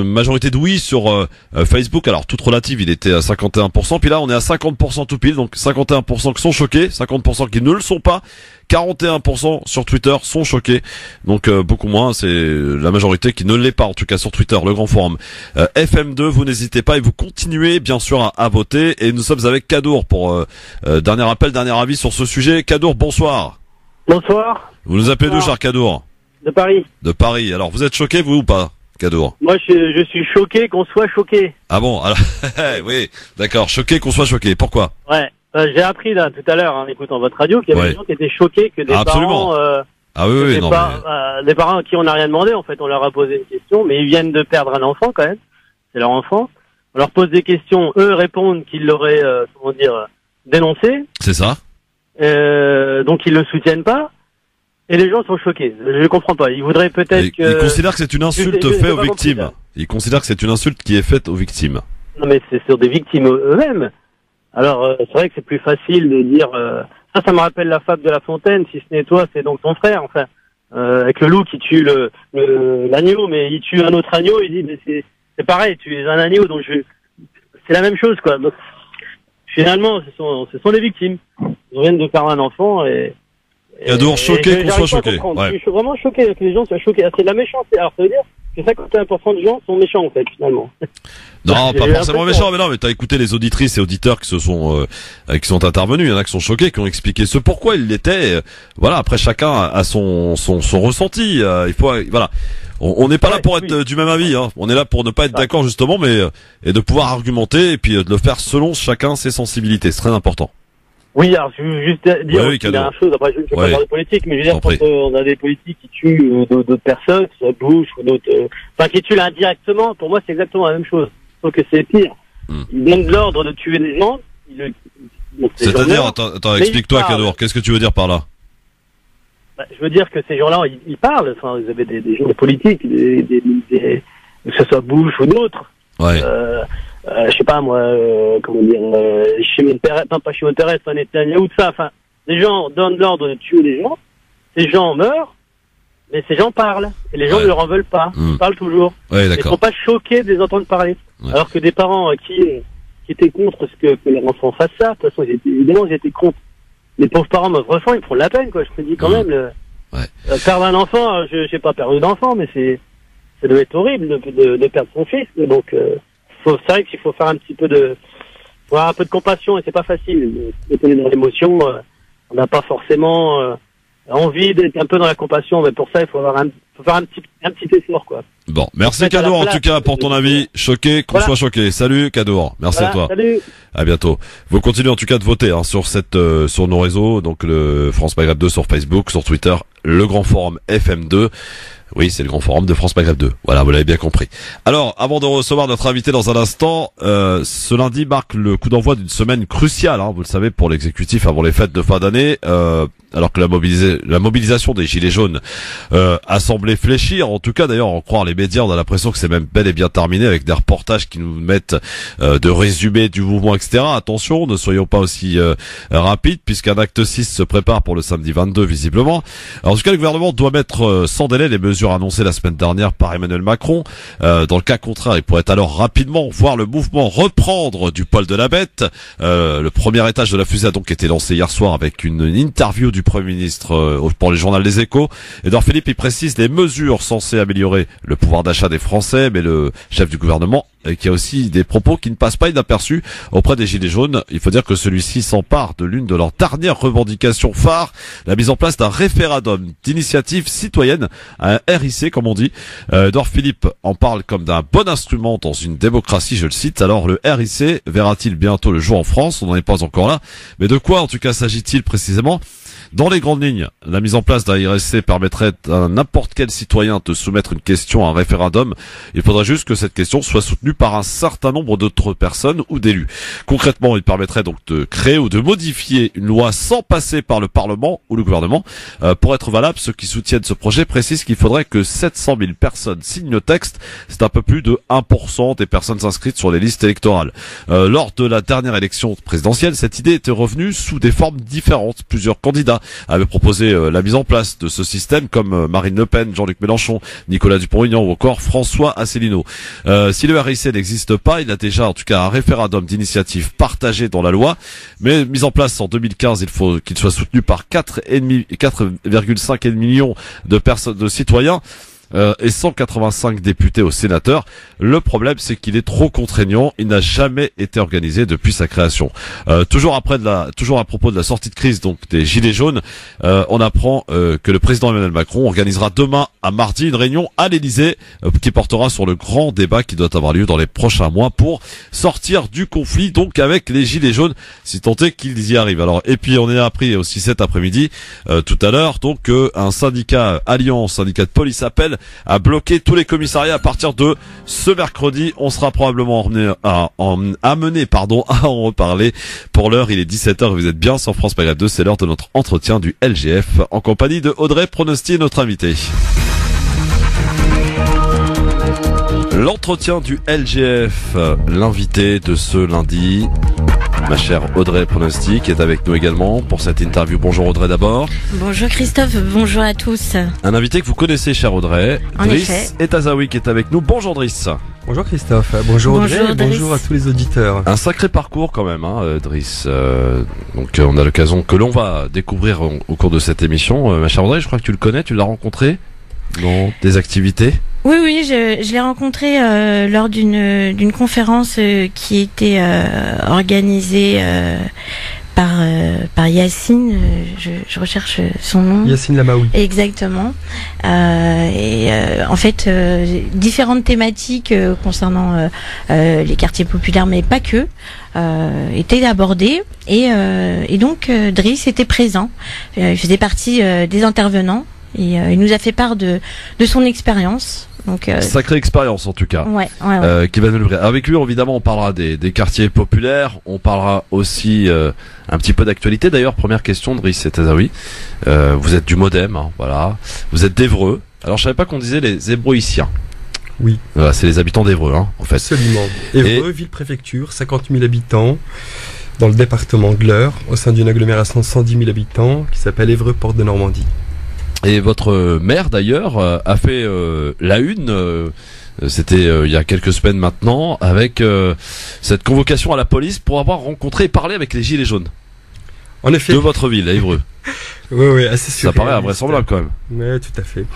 majorité de oui sur Facebook. Alors toute relative, il était à 51%, puis là on est à 50% tout pile, donc 51% qui sont choqués, 50% qui ne le sont pas, 41% sur Twitter sont choqués. Donc beaucoup moins, c'est la majorité qui ne l'est pas, en tout cas sur Twitter, le grand forum. FM2, vous n'hésitez pas et vous continuez bien sûr à voter. Et nous sommes avec Kadour pour dernier appel, dernier avis sur ce sujet. Kadour, bonsoir. Bonsoir. Vous nous appelez d'où, cher Kadour? De Paris. De Paris. Alors vous êtes choqué, vous ou pas, Kadour? Moi je suis choqué qu'on soit choqué. Ah bon, alors, oui, d'accord, choqué qu'on soit choqué. Pourquoi? Ouais. J'ai appris là tout à l'heure en écoutant votre radio qu'il y avait des gens qui étaient choqués que des Absolument. parents ah oui, non, des parents à qui on n'a rien demandé, en fait, on leur a posé une question, mais ils viennent de perdre un enfant quand même, c'est leur enfant. On leur pose des questions, eux répondent qu'ils l'auraient dénoncé. C'est ça. Donc ils le soutiennent pas. Et les gens sont choqués. Je comprends pas. Ils voudraient peut-être que... Ils considèrent que c'est une insulte faite aux victimes. Ils considèrent que c'est une insulte qui est faite aux victimes. Non mais c'est sur des victimes eux-mêmes. Alors c'est vrai que c'est plus facile de dire... Ça me rappelle la fable de La Fontaine. Si ce n'est toi, c'est donc ton frère. Enfin, avec le loup qui tue l'agneau, mais il tue un autre agneau. Il dit mais c'est pareil. Tu es un agneau, donc c'est la même chose quoi. Donc finalement, ce sont les victimes. Ils viennent de perdre un enfant et... Kadour, choqué qu'on soit choqué. Ouais. Je suis vraiment choqué que les gens soient choqués. C'est de la méchanceté. Alors ça veut dire que 51% des gens sont méchants en fait finalement. Non, pas forcément méchants, mais non, mais t'as écouté les auditrices et auditeurs qui sont intervenus. Il y en a qui sont choqués, qui ont expliqué ce pourquoi ils l'étaient. Voilà, après chacun a son ressenti. Il faut, voilà. On n'est pas là pour être du même avis, hein. On est là pour ne pas être d'accord justement, mais et de pouvoir argumenter et puis de le faire selon chacun ses sensibilités. C'est très important. Oui, alors je veux juste dire une dernière chose, après je ne vais pas parler de politique, mais je veux dire quand on a des politiques qui tuent d'autres personnes, que ce soit Bush ou d'autres, qui tuent indirectement, pour moi c'est exactement la même chose, sauf que c'est pire. Ils donnent l'ordre de tuer des gens, c'est-à-dire, attends, explique-toi Kadour, qu'est-ce que tu veux dire par là? Je veux dire que ces gens-là, ils parlent, enfin vous avez des gens politiques, que ce soit Bush ou d'autres. Ouais. Je sais pas moi, comment dire, Shimon Peres, non pas Shimon Peres, pas Netanyahu, tout ça, enfin, les gens donnent l'ordre de tuer les gens, ces gens meurent, mais ces gens parlent, et les gens ne leur en veulent pas, ils parlent toujours. Ouais, ils sont pas choqués de les entendre parler. Alors que des parents qui étaient contre que leur enfant fasse ça, de toute façon, évidemment, ils étaient contre. Les pauvres parents, meurent enfants, ils prennent la peine, quoi, je te dis quand même, perdre un enfant, je sais pas perdu d'enfant, mais ça doit être horrible de perdre son fils, donc, c'est vrai qu'il faut faire un peu de compassion et c'est pas facile. On est dans l'émotion, on n'a pas forcément envie d'être un peu dans la compassion, mais pour ça il faut faire un petit effort quoi. Bon, merci Kadour en tout cas pour ton avis. Choqué qu'on soit choqué. Salut Kadour, merci à toi. Salut. À bientôt. Vous continuez en tout cas de voter sur sur nos réseaux, donc le France Maghreb 2 sur Facebook, sur Twitter, le grand forum FM2. Oui, c'est le grand forum de France Maghreb 2. Voilà, vous l'avez bien compris. Alors, avant de recevoir notre invité dans un instant, ce lundi marque le coup d'envoi d'une semaine cruciale, vous le savez, pour l'exécutif avant les fêtes de fin d'année, alors que la mobilisation des Gilets jaunes a semblé fléchir. En tout cas, d'ailleurs, en croire les médias, on a l'impression que c'est même bel et bien terminé avec des reportages qui nous mettent de résumés du mouvement, etc. Attention, ne soyons pas aussi rapides, puisqu'un acte 6 se prépare pour le samedi 22, visiblement. Alors, en tout cas, le gouvernement doit mettre sans délai les mesures annoncées la semaine dernière par Emmanuel Macron. Dans le cas contraire, il pourrait alors rapidement voir le mouvement reprendre du poil de la bête. Le premier étage de la fusée a donc été lancé hier soir avec une interview du Premier ministre pour le journal Les Échos. Edouard Philippe, il précise les mesures censées améliorer le pouvoir d'achat des Français, mais le chef du gouvernement qui a aussi des propos qui ne passent pas inaperçus auprès des Gilets jaunes. Il faut dire que celui-ci s'empare de l'une de leurs dernières revendications phares, la mise en place d'un référendum d'initiative citoyenne, un RIC comme on dit. Edouard Philippe en parle comme d'un bon instrument dans une démocratie, je le cite. Alors le RIC verra-t-il bientôt le jour en France? On n'en est pas encore là. Mais de quoi en tout cas s'agit-il précisément? Dans les grandes lignes, la mise en place d'un RIC permettrait à n'importe quel citoyen de soumettre une question à un référendum. Il faudrait juste que cette question soit soutenue par un certain nombre d'autres personnes ou d'élus. Concrètement, il permettrait donc de créer ou de modifier une loi sans passer par le Parlement ou le gouvernement. Pour être valable, ceux qui soutiennent ce projet précisent qu'il faudrait que 700 000 personnes signent le texte. C'est un peu plus de 1% des personnes inscrites sur les listes électorales. Lors de la dernière élection présidentielle, cette idée était revenue sous des formes différentes. Plusieurs candidats avaient proposé la mise en place de ce système, comme Marine Le Pen, Jean-Luc Mélenchon, Nicolas Dupont-Aignan ou encore François Asselineau. Si le RIC n'existe pas, il a déjà en tout cas un référendum d'initiative partagée dans la loi, mais mis en place en 2015, il faut qu'il soit soutenu par 4,5 millions de personnes, de citoyens. Et 185 députés au sénateur. Le problème, c'est qu'il est trop contraignant. Il n'a jamais été organisé depuis sa création. Toujours à propos de la sortie de crise, donc des Gilets jaunes, on apprend que le président Emmanuel Macron organisera demain à mardi une réunion à l'Élysée qui portera sur le grand débat qui doit avoir lieu dans les prochains mois pour sortir du conflit, donc avec les Gilets jaunes, si tant est qu'ils y arrivent. Alors, et puis on a appris aussi cet après-midi, tout à l'heure, donc un syndicat Alliance, syndicat de police, appelle à bloquer tous les commissariats à partir de ce mercredi. On sera probablement amené à en reparler. Pour l'heure, il est 17h et vous êtes bien sur France Maghreb 2. C'est l'heure de notre entretien du LGF en compagnie de Audrey Pronosti, notre invitée. L'entretien du LGF, l'invité de ce lundi, ma chère Audrey Pronosti, qui est avec nous également pour cette interview. Bonjour Audrey d'abord. Bonjour Christophe, bonjour à tous. Un invité que vous connaissez, chère Audrey, Driss Etazaoui, qui est avec nous. Bonjour Driss. Bonjour Christophe, bonjour Audrey, bonjour à tous les auditeurs. Un sacré parcours quand même, Driss. Donc on a l'occasion que l'on va découvrir au cours de cette émission. Ma chère Audrey, je crois que tu le connais, tu l'as rencontré dans des activités. Oui, je l'ai rencontré lors d'une conférence qui était organisée par Yacine, je recherche son nom. Yacine Lamaoui. Exactement. En fait, différentes thématiques concernant les quartiers populaires, mais pas que, étaient abordées. Et donc, Driss était présent. Il faisait partie des intervenants. Et il nous a fait part de son expérience. Donc sacrée expérience en tout cas. Ouais. Qui va nous livrer. Avec lui, évidemment, on parlera des quartiers populaires. On parlera aussi un petit peu d'actualité. D'ailleurs, première question, Driss Etazaoui. Vous êtes du Modem, hein, voilà. Vous êtes d'Évreux. Alors, je savais pas qu'on disait les Ébroïciens. Oui. Voilà, c'est les habitants d'Évreux, hein, en fait. Absolument. Évreux, ville-préfecture, 50 000 habitants. Dans le département de l'Eure, au sein d'une agglomération de 110 000 habitants, qui s'appelle Évreux Porte de Normandie. Et votre maire d'ailleurs a fait la une, c'était il y a quelques semaines maintenant, avec cette convocation à la police pour avoir rencontré et parlé avec les Gilets jaunes. En effet. De votre ville, à Évreux. Oui, assez sûr. Ça paraît invraisemblable quand même. Oui, tout à fait.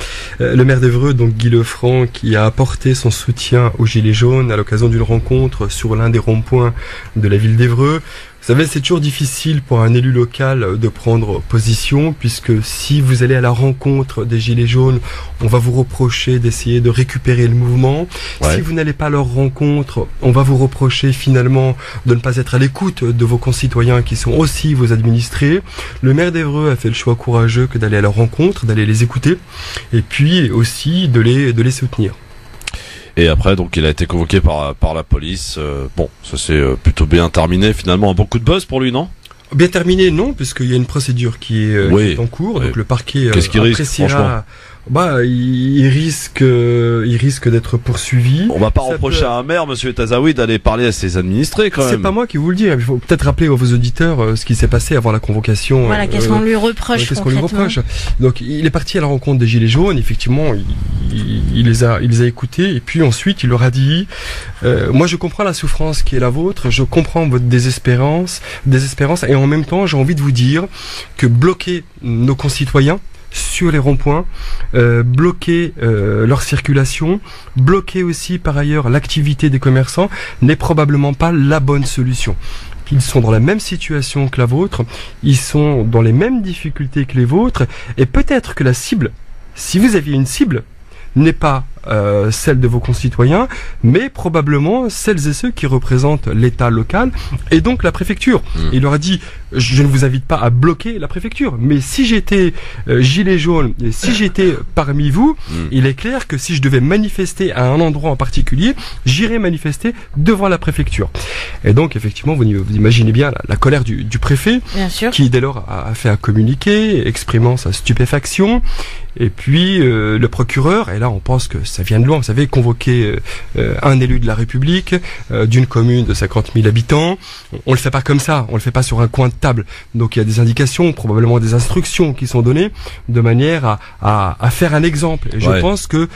Le maire d'Évreux, donc Guy Lefranc, qui a apporté son soutien aux Gilets jaunes à l'occasion d'une rencontre sur l'un des ronds-points de la ville d'Évreux. Vous savez, c'est toujours difficile pour un élu local de prendre position, puisque si vous allez à la rencontre des Gilets jaunes, on va vous reprocher d'essayer de récupérer le mouvement. Ouais. Si vous n'allez pas à leur rencontre, on va vous reprocher finalement de ne pas être à l'écoute de vos concitoyens qui sont aussi vos administrés. Le maire d'Évreux a fait le choix courageux que d'aller à leur rencontre, d'aller les écouter, et puis aussi de les soutenir. Et après, donc, il a été convoqué par la police. Bon, ça s'est plutôt bien terminé. Finalement, un bon coup de buzz pour lui, non? Bien terminé, non, puisqu'il y a une procédure qui est en cours. Donc le parquet Qu'est-ce qu'il risque, franchement? Il risque d'être poursuivi. On va pas reprocher à un maire, monsieur Etazaoui, d'aller parler à ses administrés, quand même. C'est pas moi qui vous le dis. Il faut peut-être rappeler à vos auditeurs ce qui s'est passé avant la convocation. Voilà, qu'est-ce qu'on lui reproche concrètement. Donc, il est parti à la rencontre des Gilets jaunes. Effectivement, il les a écoutés. Et puis ensuite, il leur a dit, moi, je comprends la souffrance qui est la vôtre. Je comprends votre désespérance. Et en même temps, j'ai envie de vous dire que bloquer nos concitoyens sur les ronds-points, bloquer leur circulation, bloquer aussi par ailleurs l'activité des commerçants n'est probablement pas la bonne solution. Ils sont dans la même situation que la vôtre, ils sont dans les mêmes difficultés que les vôtres, et peut-être que la cible, si vous aviez une cible, n'est pas celle de vos concitoyens, mais probablement celles et ceux qui représentent l'État local et donc la préfecture. Il leur a dit, je ne vous invite pas à bloquer la préfecture, mais si j'étais gilet jaune, et si j'étais parmi vous, il est clair que si je devais manifester à un endroit en particulier, j'irais manifester devant la préfecture. Et donc effectivement, vous imaginez bien la colère du préfet, qui dès lors a fait un communiqué exprimant sa stupéfaction. Et puis le procureur, et là on pense que ça vient de loin. Vous savez, convoquer un élu de la République d'une commune de 50 000 habitants, on le fait pas comme ça, on le fait pas sur un coin de table. Donc il y a des indications, probablement des instructions qui sont données de manière à faire un exemple. Et je pense que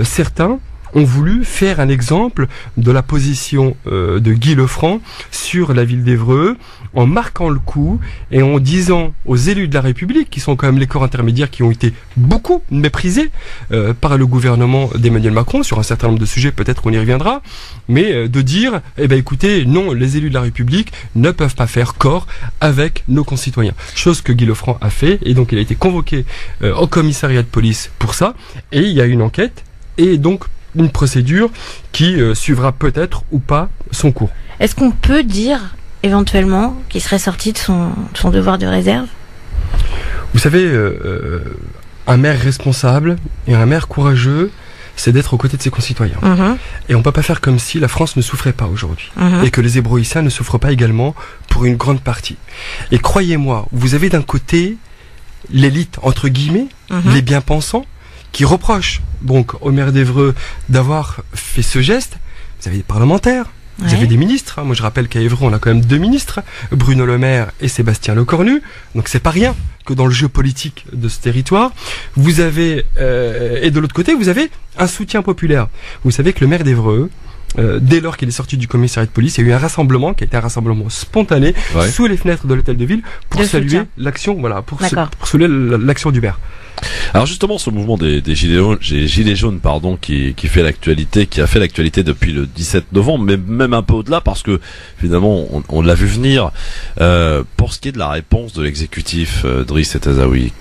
certains ont voulu faire un exemple de la position de Guy Lefranc sur la ville d'Évreux, en marquant le coup et en disant aux élus de la République, qui sont quand même les corps intermédiaires qui ont été beaucoup méprisés par le gouvernement d'Emmanuel Macron sur un certain nombre de sujets, peut-être qu'on y reviendra, mais de dire, écoutez, non, les élus de la République ne peuvent pas faire corps avec nos concitoyens. Chose que Guy Lefranc a fait, et donc il a été convoqué au commissariat de police pour ça, et il y a une enquête, et donc une procédure qui suivra peut-être ou pas son cours. Est-ce qu'on peut dire éventuellement qu'il serait sorti de son devoir de réserve? Vous savez, un maire responsable et un maire courageux, c'est d'être aux côtés de ses concitoyens. Et on peut pas faire comme si la France ne souffrait pas aujourd'hui. Et que les Hébroïciens ne souffrent pas également pour une grande partie. Et croyez-moi, vous avez d'un côté l'élite, entre guillemets, les bien-pensants, qui reprochent donc au maire d'Évreux d'avoir fait ce geste. Vous avez des parlementaires, vous avez des ministres. Moi je rappelle qu'à Évreux on a quand même 2 ministres, Bruno Le Maire et Sébastien Lecornu. Donc c'est pas rien que dans le jeu politique de ce territoire. Vous avez et de l'autre côté vous avez un soutien populaire. Vous savez que le maire d'Évreux, dès lors qu'il est sorti du commissariat de police, il y a eu un rassemblement qui a été un rassemblement spontané sous les fenêtres de l'hôtel de ville pour saluer l'action, pour saluer l'action du maire. Alors justement, ce mouvement des gilets jaunes, qui fait l'actualité, qui a fait l'actualité depuis le 17 novembre, mais même un peu au-delà, parce que finalement, on l'a vu venir. Pour ce qui est de la réponse de l'exécutif, Driss et Tazaoui,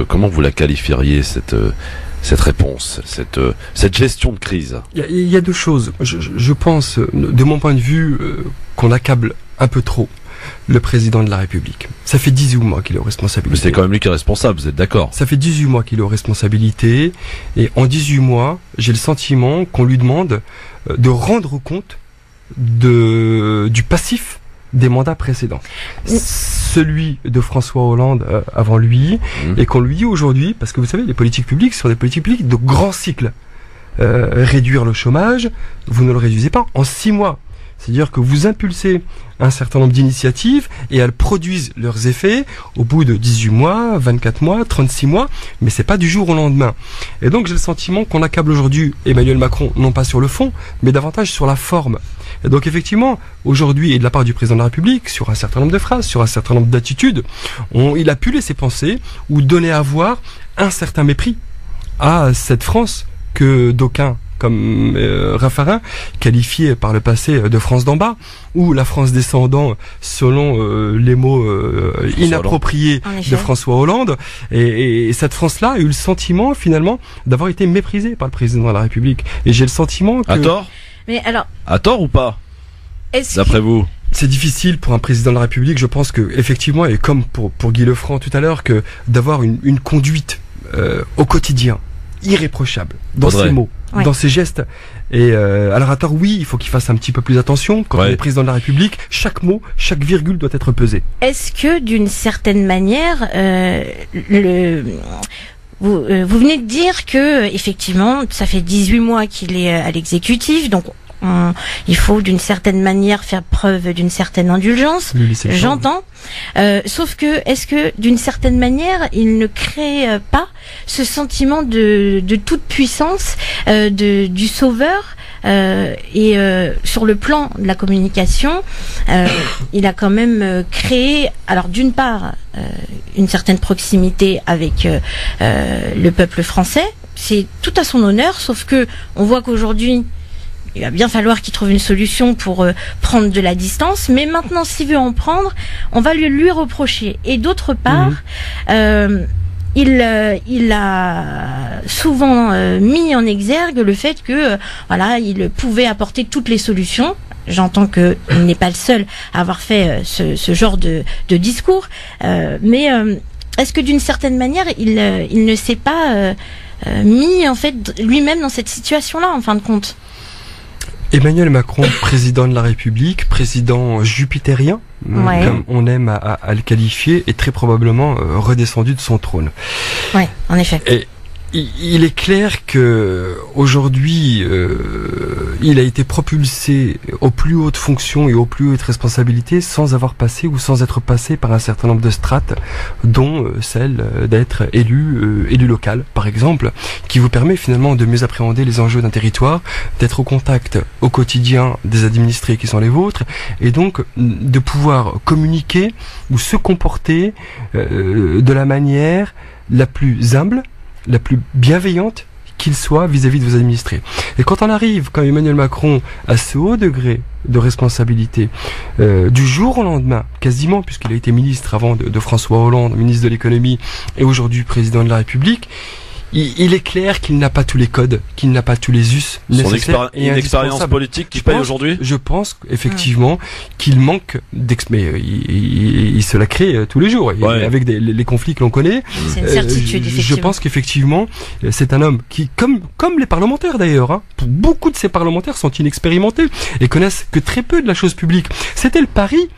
comment vous la qualifieriez cette réponse, cette gestion de crise? Il y a 2 choses. Je pense, de mon point de vue, qu'on accable un peu trop le président de la République. Ça fait 18 mois qu'il est aux responsabilités. Mais c'est quand même lui qui est responsable, vous êtes d'accord? Ça fait 18 mois qu'il est aux responsabilités, et en 18 mois, j'ai le sentiment qu'on lui demande de rendre compte du passif des mandats précédents. Celui de François Hollande avant lui, et qu'on lui dit aujourd'hui, parce que vous savez, les politiques publiques sont des politiques publiques de grands cycles. Réduire le chômage, vous ne le réduisez pas en 6 mois. C'est-à-dire que vous impulsez un certain nombre d'initiatives et elles produisent leurs effets au bout de 18 mois, 24 mois, 36 mois, mais c'est pas du jour au lendemain. Et donc j'ai le sentiment qu'on accable aujourd'hui Emmanuel Macron, non pas sur le fond, mais davantage sur la forme. Et donc effectivement, aujourd'hui, et de la part du président de la République, sur un certain nombre de phrases, sur un certain nombre d'attitudes, il a pu laisser penser ou donner à voir un certain mépris à cette France que d'aucuns, comme Raffarin, qualifié par le passé de France d'en bas, ou la France descendant selon les mots inappropriés de François Hollande. Et cette France-là a eu le sentiment finalement d'avoir été méprisée par le président de la République. Et j'ai le sentiment que... À tort? Mais alors... À tort ou pas? D'après vous? C'est difficile pour un président de la République, je pense que effectivement, et comme pour Guy Lefranc tout à l'heure, que d'avoir une conduite au quotidien irréprochable dans ses mots, dans ses gestes. Et alors à tort, oui, il faut qu'il fasse un petit peu plus attention. Quand on est président de la République, chaque mot, chaque virgule doit être pesé. Est-ce que d'une certaine manière, vous venez de dire que effectivement, ça fait 18 mois qu'il est à l'exécutif, donc il faut d'une certaine manière faire preuve d'une certaine indulgence. J'entends. Sauf que, est-ce que d'une certaine manière, il ne crée pas ce sentiment de toute puissance, du sauveur, et sur le plan de la communication, il a quand même créé, alors d'une part, une certaine proximité avec le peuple français. C'est tout à son honneur, sauf que on voit qu'aujourd'hui, il va bien falloir qu'il trouve une solution pour prendre de la distance, mais maintenant s'il veut en prendre, on va lui reprocher. Et d'autre part, il a souvent mis en exergue le fait que il pouvait apporter toutes les solutions. J'entends qu'il n'est pas le seul à avoir fait ce genre de discours, mais est-ce que d'une certaine manière il ne s'est pas mis en fait lui-même dans cette situation-là en fin de compte? Emmanuel Macron, président de la République, président jupitérien, comme on aime à le qualifier, est très probablement redescendu de son trône. Oui, en effet. Et il est clair que aujourd'hui, il a été propulsé aux plus hautes fonctions et aux plus hautes responsabilités sans avoir passé ou sans être passé par un certain nombre de strates, dont celle d'être élu local, par exemple, qui vous permet finalement de mieux appréhender les enjeux d'un territoire, d'être au contact au quotidien des administrés qui sont les vôtres, et donc de pouvoir communiquer ou se comporter de la manière la plus humble, la plus bienveillante qu'il soit vis-à-vis de vos administrés. Et quand on arrive, comme Emmanuel Macron, à ce haut degré de responsabilité, du jour au lendemain, quasiment, puisqu'il a été ministre avant de François Hollande, ministre de l'économie, et aujourd'hui président de la République, il est clair qu'il n'a pas tous les codes, qu'il n'a pas tous les us nécessaires. Une expérience politique qui paye aujourd'hui. Je pense effectivement qu'il manque mais il se la crée tous les jours, avec les conflits que l'on connaît. C'est une certitude, je pense qu'effectivement, c'est un homme qui, comme les parlementaires d'ailleurs, pour beaucoup de ces parlementaires sont inexpérimentés et connaissent que très peu de la chose publique. C'était le pari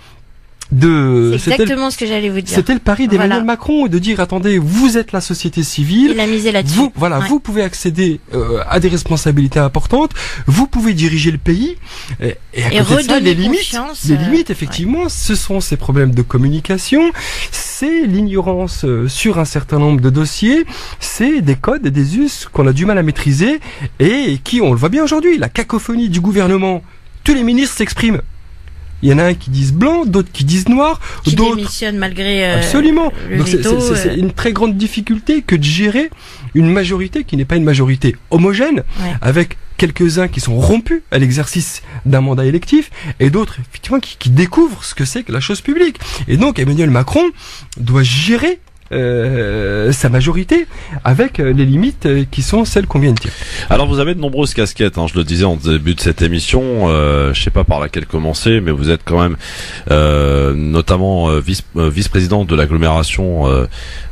c'est exactement ce que j'allais vous dire. C'était le pari d'Emmanuel Macron, de dire attendez, vous êtes la société civile. Il a misé là-dessus. Vous pouvez accéder à des responsabilités importantes, vous pouvez diriger le pays. Et à côté de ça, les limites, effectivement, ce sont ces problèmes de communication, c'est l'ignorance sur un certain nombre de dossiers, c'est des codes et des us qu'on a du mal à maîtriser et qui, on le voit bien aujourd'hui, la cacophonie du gouvernement. Tous les ministres s'expriment. Il y en a un qui disent blanc, d'autres qui disent noir, d'autres démissionnent malgré absolument. Le donc veto, c'est une très grande difficulté que de gérer une majorité qui n'est pas une majorité homogène, avec quelques-uns qui sont rompus à l'exercice d'un mandat électif et d'autres effectivement qui découvrent ce que c'est que la chose publique. Et donc Emmanuel Macron doit gérer sa majorité avec les limites qui sont celles qu'on vient de dire. Alors vous avez de nombreuses casquettes, je le disais en début de cette émission, je sais pas par laquelle commencer, mais vous êtes quand même notamment vice-président de l'agglomération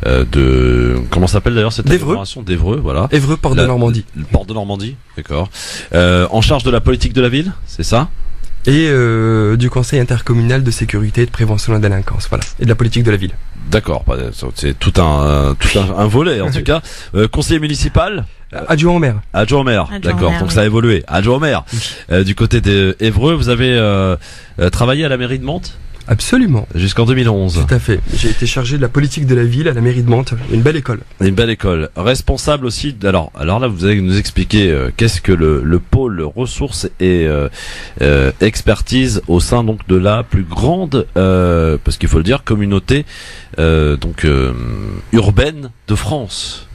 de comment s'appelle d'ailleurs cette agglomération d'Évreux, voilà. Évreux, Porte de Normandie. Porte de Normandie, d'accord. En charge de la politique de la ville, c'est ça? Et du Conseil intercommunal de sécurité et de prévention de la délinquance, voilà, et de la politique de la ville. D'accord, c'est tout un volet en tout cas. Conseiller municipal, adjoint au maire. Adjoint au maire, d'accord. Donc ça a évolué. Adjoint au maire. Du côté d'Évreux, vous avez travaillé à la mairie de Mantes? Absolument. Jusqu'en 2011. Tout à fait. J'ai été chargé de la politique de la ville à la mairie de Mantes. Une belle école. Une belle école. Responsable aussi. Alors là, vous allez nous expliquer qu'est-ce que le pôle ressources et expertise au sein donc de la plus grande, parce qu'il faut le dire, communauté urbaine de France.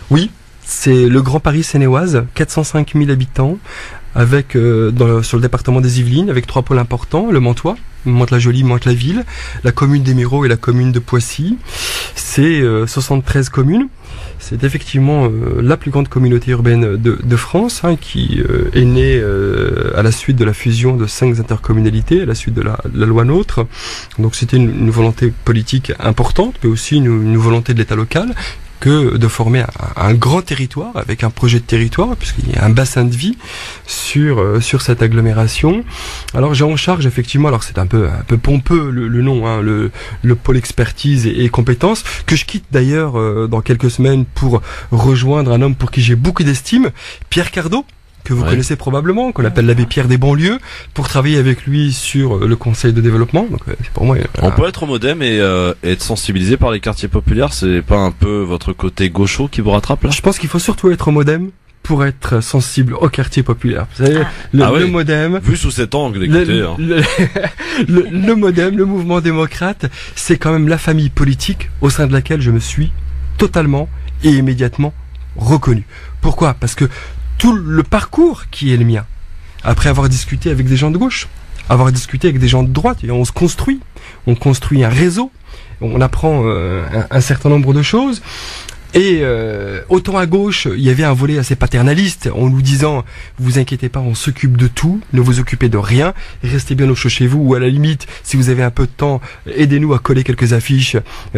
Oui, c'est le Grand Paris Seine-et-Oise, 405 000 habitants. Avec sur le département des Yvelines, avec 3 pôles importants, le Mantois, Mantes-la-Jolie, Mantes-la-Ville, la commune d'Émeraude et la commune de Poissy. C'est 73 communes. C'est effectivement la plus grande communauté urbaine de France, qui est née à la suite de la fusion de 5 intercommunalités, à la suite de la loi NOTRe. Donc c'était une volonté politique importante, mais aussi une volonté de l'État local, que de former un grand territoire avec un projet de territoire, puisqu'il y a un bassin de vie sur cette agglomération. Alors j'ai en charge effectivement, alors c'est un peu pompeux le nom, le pôle expertise et compétences, que je quitte d'ailleurs dans quelques semaines pour rejoindre un homme pour qui j'ai beaucoup d'estime, Pierre Cardot, que vous connaissez probablement, qu'on appelle l'abbé Pierre des banlieues, pour travailler avec lui sur le conseil de développement. Donc, c'est pour moi, on peut être au modem et être sensibilisé par les quartiers populaires. C'est pas un peu votre côté gaucho qui vous rattrape là? Je pense qu'il faut surtout être au modem pour être sensible au quartier populaire. Vous savez, le modem... Vu sous cet angle, écoutez... Le modem, le mouvement démocrate, c'est quand même la famille politique au sein de laquelle je me suis totalement et immédiatement reconnu. Pourquoi? Parce que tout le parcours qui est le mien, après avoir discuté avec des gens de gauche, avoir discuté avec des gens de droite, et on construit un réseau, on apprend un certain nombre de choses. Et autant à gauche, il y avait un volet assez paternaliste, en nous disant « Vous inquiétez pas, on s'occupe de tout, ne vous occupez de rien, restez bien au chaud chez vous, ou à la limite, si vous avez un peu de temps, aidez-nous à coller quelques affiches,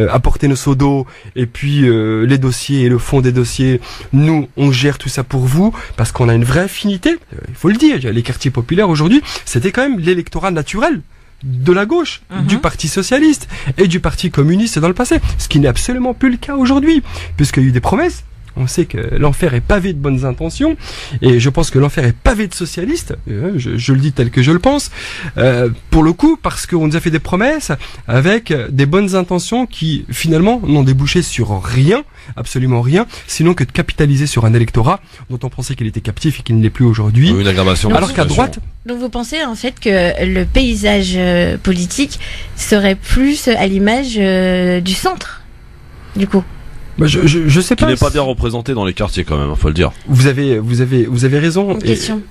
apportez nos seaux d'eau, et puis les dossiers et le fond des dossiers, nous, on gère tout ça pour vous, parce qu'on a une vraie affinité, il faut le dire, les quartiers populaires aujourd'hui, c'était quand même l'électorat naturel de la gauche, du Parti socialiste et du Parti communiste dans le passé, ce qui n'est absolument plus le cas aujourd'hui, puisqu'il y a eu des promesses On sait que l'enfer est pavé de bonnes intentions, et je pense que l'enfer est pavé de socialistes, je le dis tel que je le pense, pour le coup, parce qu'on nous a fait des promesses avec des bonnes intentions qui, finalement, n'ont débouché sur rien, absolument rien, sinon que de capitaliser sur un électorat dont on pensait qu'il était captif et qu'il ne l'est plus aujourd'hui. Une aggravation. Alors qu'à droite... Donc vous pensez en fait que le paysage politique serait plus à l'image du centre, du coup? Bah je sais pas. Qui n'est pas bien représenté dans les quartiers quand même, faut le dire. Vous avez raison.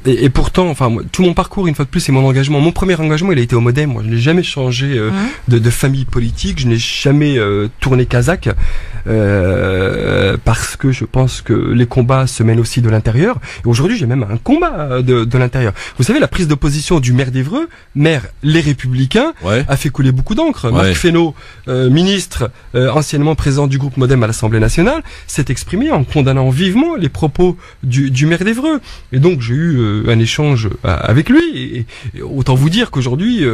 Et pourtant, enfin, tout mon parcours, une fois de plus, c'est mon engagement. Mon premier engagement, il a été au Modem. Moi, je n'ai jamais changé de famille politique. Je n'ai jamais tourné kazakh parce que je pense que les combats se mènent aussi de l'intérieur. Et aujourd'hui, j'ai même un combat de l'intérieur. Vous savez, la prise d'opposition du maire d'Évreux, maire Les Républicains, a fait couler beaucoup d'encre. Marc Fesneau, ministre, anciennement président du groupe Modem à l'Assemblée nationale, s'est exprimé en condamnant vivement les propos du maire d'Évreux. Et donc j'ai eu un échange avec lui. Et autant vous dire qu'aujourd'hui,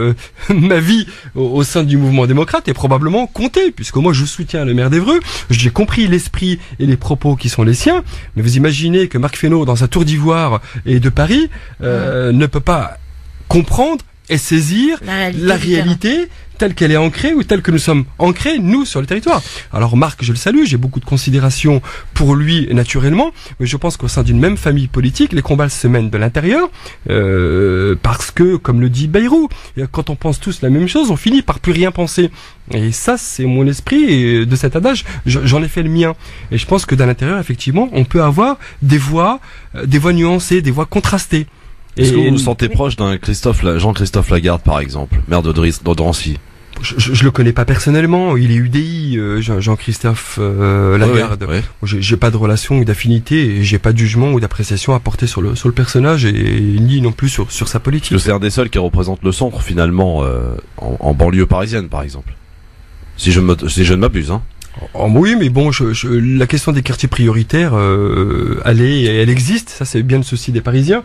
ma vie au sein du mouvement démocrate est probablement comptée, puisque moi je soutiens le maire d'Évreux. J'ai compris l'esprit et les propos qui sont les siens. Mais vous imaginez que Marc Fesneau, dans sa tour d'ivoire et de Paris, ne peut pas comprendre et saisir la réalité telle qu'elle est ancrée ou telle que nous sommes ancrés, nous, sur le territoire. Alors Marc, je le salue, j'ai beaucoup de considération pour lui naturellement, mais je pense qu'au sein d'une même famille politique, les combats se mènent de l'intérieur, parce que, comme le dit Bayrou, quand on pense tous la même chose, on finit par plus rien penser. Et ça, c'est mon esprit, et de cet adage, j'en ai fait le mien. Et je pense que dans l'intérieur, effectivement, on peut avoir des voix nuancées, des voix contrastées. Est-ce que vous vous sentez proche d'un Jean-Christophe Lagarde, par exemple, maire de Drancy? Je le connais pas personnellement, il est UDI, Jean-Christophe Lagarde. Ouais. J'ai pas de relation ou d'affinité, et j'ai pas de jugement ou d'appréciation à porter sur le personnage, et ni non plus sur sa politique. Parce que c'est un des seuls qui représente le centre, finalement, en banlieue parisienne, par exemple. Si je ne m'abuse, hein. Oh, oui, mais bon, la question des quartiers prioritaires, elle existe. Ça, c'est bien le souci des Parisiens,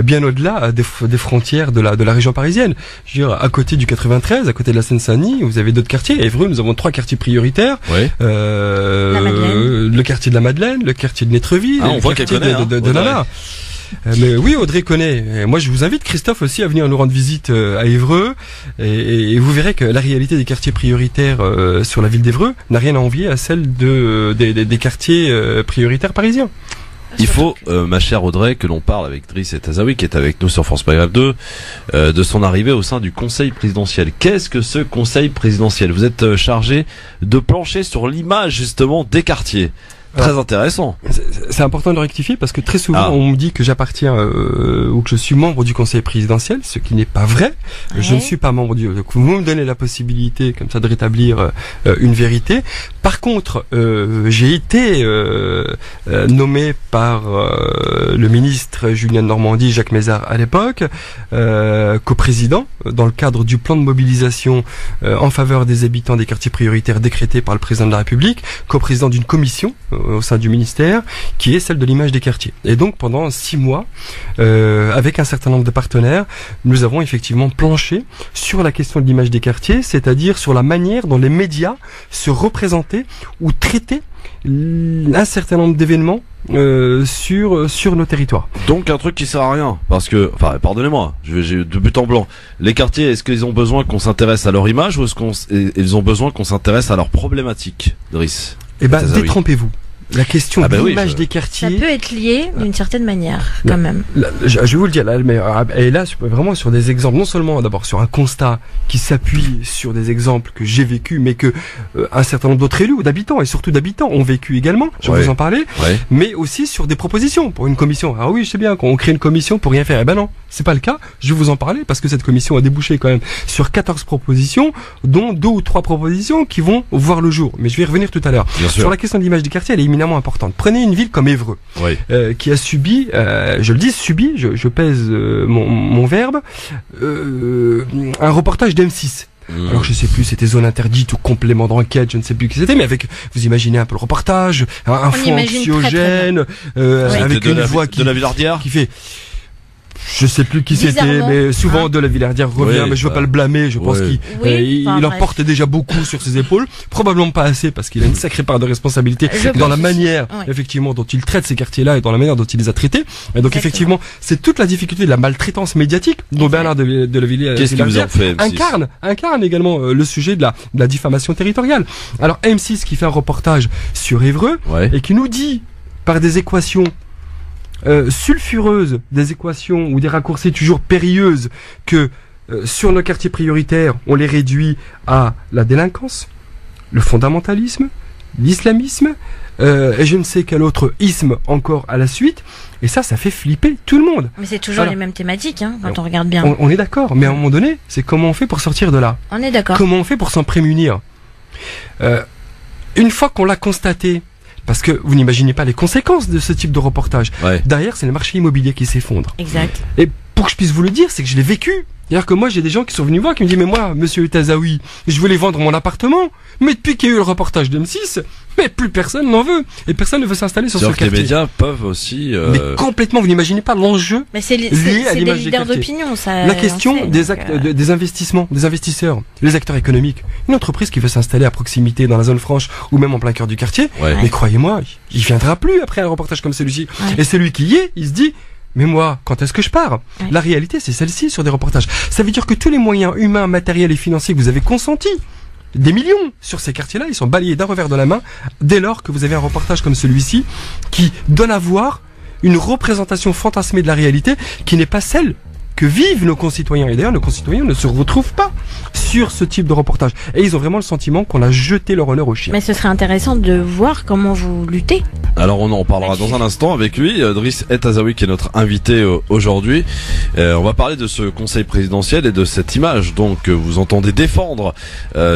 bien au-delà des frontières de la région parisienne. Je veux dire, à côté du 93, à côté de la Seine-Saint-Denis, vous avez d'autres quartiers. À Évreux, nous avons 3 quartiers prioritaires. Ouais. Le quartier de la Madeleine, le quartier de Netreville, le quartier de Nana. Mais oui, Audrey connaît. Et moi, je vous invite, Christophe, aussi à venir nous rendre visite à Évreux, et vous verrez que la réalité des quartiers prioritaires sur la ville d'Évreux n'a rien à envier à celle des quartiers prioritaires parisiens. Il faut, ma chère Audrey, que l'on parle avec Driss et Tazawi, qui est avec nous sur France Maghreb 2, de son arrivée au sein du Conseil présidentiel. Qu'est-ce que ce Conseil présidentiel? Vous êtes chargé de plancher sur l'image, justement, des quartiers. Très intéressant. C'est important de le rectifier, parce que très souvent on me dit que j'appartiens ou que je suis membre du Conseil présidentiel, ce qui n'est pas vrai. Ouais. Je ne suis pas membre du. Donc vous me donnez la possibilité comme ça de rétablir une vérité. Par contre, j'ai été nommé par le ministre Julien de Normandie, Jacques Mézard à l'époque, coprésident dans le cadre du plan de mobilisation en faveur des habitants des quartiers prioritaires décrété par le président de la République, coprésident d'une commission au sein du ministère, qui est celle de l'image des quartiers. Et donc pendant 6 mois, avec un certain nombre de partenaires, nous avons effectivement planché sur la question de l'image des quartiers, c'est-à-dire sur la manière dont les médias se représentaient ou traitaient un certain nombre d'événements sur nos territoires. Donc un truc qui sert à rien, parce que, enfin, pardonnez-moi, j'ai de but en blanc. Les quartiers, est-ce qu'ils ont besoin qu'on s'intéresse à leur image, ou est-ce qu'ils ont besoin qu'on s'intéresse à leurs problématiques, Driss? Eh ben, détrompez-vous. La question de l'image des quartiers... Ça peut être lié d'une certaine manière, quand même. Je vais vous le dire, et là, vraiment sur des exemples, non seulement d'abord sur un constat qui s'appuie sur des exemples que j'ai vécu, mais que un certain nombre d'autres élus ou d'habitants, et surtout d'habitants, ont vécu également, je vais vous en parler, mais aussi sur des propositions pour une commission. Ah oui, je sais bien, quand on crée une commission pour rien faire, eh ben non, c'est pas le cas, je vais vous en parler, parce que cette commission a débouché quand même sur 14 propositions, dont 2 ou 3 propositions qui vont voir le jour. Mais je vais y revenir tout à l'heure. Sur la question de l'image des quartiers, elle est éminemment importante. Prenez une ville comme Évreux, qui a subi, je le dis, je pèse mon verbe, un reportage d'M6. Alors je sais plus, c'était zone interdite ou complément d'enquête, je ne sais plus qui c'était, mais avec, vous imaginez un peu le reportage, un fond anxiogène, avec une voix de la Villardière qui fait... Je sais plus qui c'était, mais souvent de la Villardière revient, mais je veux pas le blâmer, je pense qu'il en porte déjà beaucoup sur ses épaules, probablement pas assez parce qu'il a une sacrée part de responsabilité dans la manière effectivement dont il traite ces quartiers-là et dans la manière dont il les a traités. Et donc effectivement, c'est toute la difficulté de la maltraitance médiatique dont Bernard de la Villardière incarne également le sujet de la diffamation territoriale. Alors M6 qui fait un reportage sur Évreux et qui nous dit par des équations sulfureuses, des équations ou des raccourcis toujours périlleuses que sur nos quartiers prioritaires, on les réduit à la délinquance, le fondamentalisme, l'islamisme, et je ne sais quel autre isme encore à la suite. Et ça fait flipper tout le monde. Mais c'est toujours les mêmes thématiques, quand on regarde bien. On est d'accord, mais à un moment donné, c'est comment on fait pour sortir de là. On est d'accord. Comment on fait pour s'en prémunir. Une fois qu'on l'a constaté, parce que vous n'imaginez pas les conséquences de ce type de reportage. Derrière, c'est le marché immobilier qui s'effondre. Exact. Et pour que je puisse vous le dire, c'est que je l'ai vécu. C'est-à-dire que moi, j'ai des gens qui sont venus voir, qui me disent, mais moi, monsieur Etazaoui, je voulais vendre mon appartement, mais depuis qu'il y a eu le reportage de M6, mais plus personne n'en veut. Et personne ne veut s'installer sur ce quartier. Les médias peuvent aussi... Mais complètement, vous n'imaginez pas l'enjeu lié à l'image des quartiers. D'opinion, ça. La question des investissements, des investisseurs, les acteurs économiques. Une entreprise qui veut s'installer à proximité dans la zone franche ou même en plein cœur du quartier, mais croyez-moi, il viendra plus après un reportage comme celui-ci. Et celui qui y est, il se dit... Mais moi, quand est-ce que je pars ? La réalité, c'est celle-ci sur des reportages. Ça veut dire que tous les moyens humains, matériels et financiers que vous avez consentis, des millions sur ces quartiers-là, ils sont balayés d'un revers de la main dès lors que vous avez un reportage comme celui-ci qui donne à voir une représentation fantasmée de la réalité qui n'est pas celle que vivent nos concitoyens. Et d'ailleurs, nos concitoyens ne se retrouvent pas sur ce type de reportage. Et ils ont vraiment le sentiment qu'on a jeté leur honneur au chien. Mais ce serait intéressant de voir comment vous luttez. Alors on en parlera dans un instant avec lui, Driss Etazaoui qui est notre invité aujourd'hui. On va parler de ce conseil présidentiel et de cette image donc que vous entendez défendre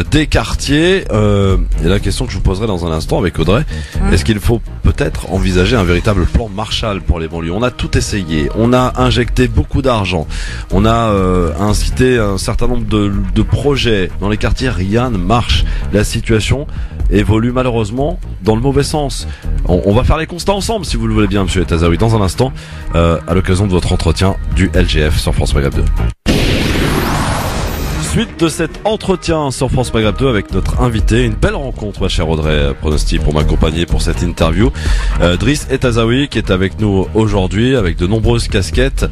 des quartiers. Et la question que je vous poserai dans un instant avec Audrey, est-ce qu'il faut peut-être envisager un véritable plan Marshall pour les banlieues ? On a tout essayé, on a injecté beaucoup d'argent. On a incité un certain nombre de projets dans les quartiers, rien ne marche. La situation évolue malheureusement dans le mauvais sens. On va faire les constats ensemble si vous le voulez bien, monsieur Etazaoui, dans un instant, à l'occasion de votre entretien du LGF sur France Maghreb 2. Suite de cet entretien sur France Maghreb 2 avec notre invité, une belle rencontre, ma chère Audrey Pronosti, pour m'accompagner pour cette interview. Driss Etazaoui qui est avec nous aujourd'hui avec de nombreuses casquettes.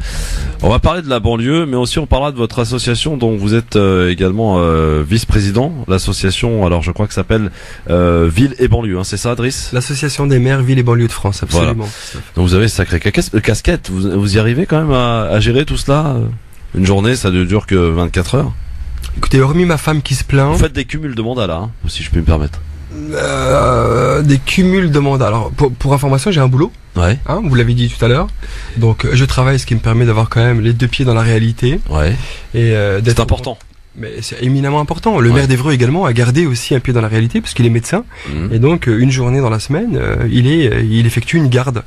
On va parler de la banlieue, mais aussi on parlera de votre association dont vous êtes également vice-président. L'association, alors je crois que ça s'appelle Ville et Banlieue, c'est ça, Driss ? L'association des maires Ville et Banlieue de France, absolument. Voilà. Donc vous avez sacré casquette. Vous y arrivez quand même à gérer tout cela ? Une journée, ça ne dure que 24 heures. Écoutez, hormis ma femme qui se plaint... Vous faites des cumuls de mandats là, si je puis me permettre. Des cumuls de mandats. Alors, pour information, j'ai un boulot. Vous l'avez dit tout à l'heure. Donc, je travaille, ce qui me permet d'avoir quand même les deux pieds dans la réalité. Et c'est important. Mais c'est éminemment important. Le maire d'Évreux également a gardé aussi un pied dans la réalité puisqu'il est médecin. Et donc une journée dans la semaine, il effectue une garde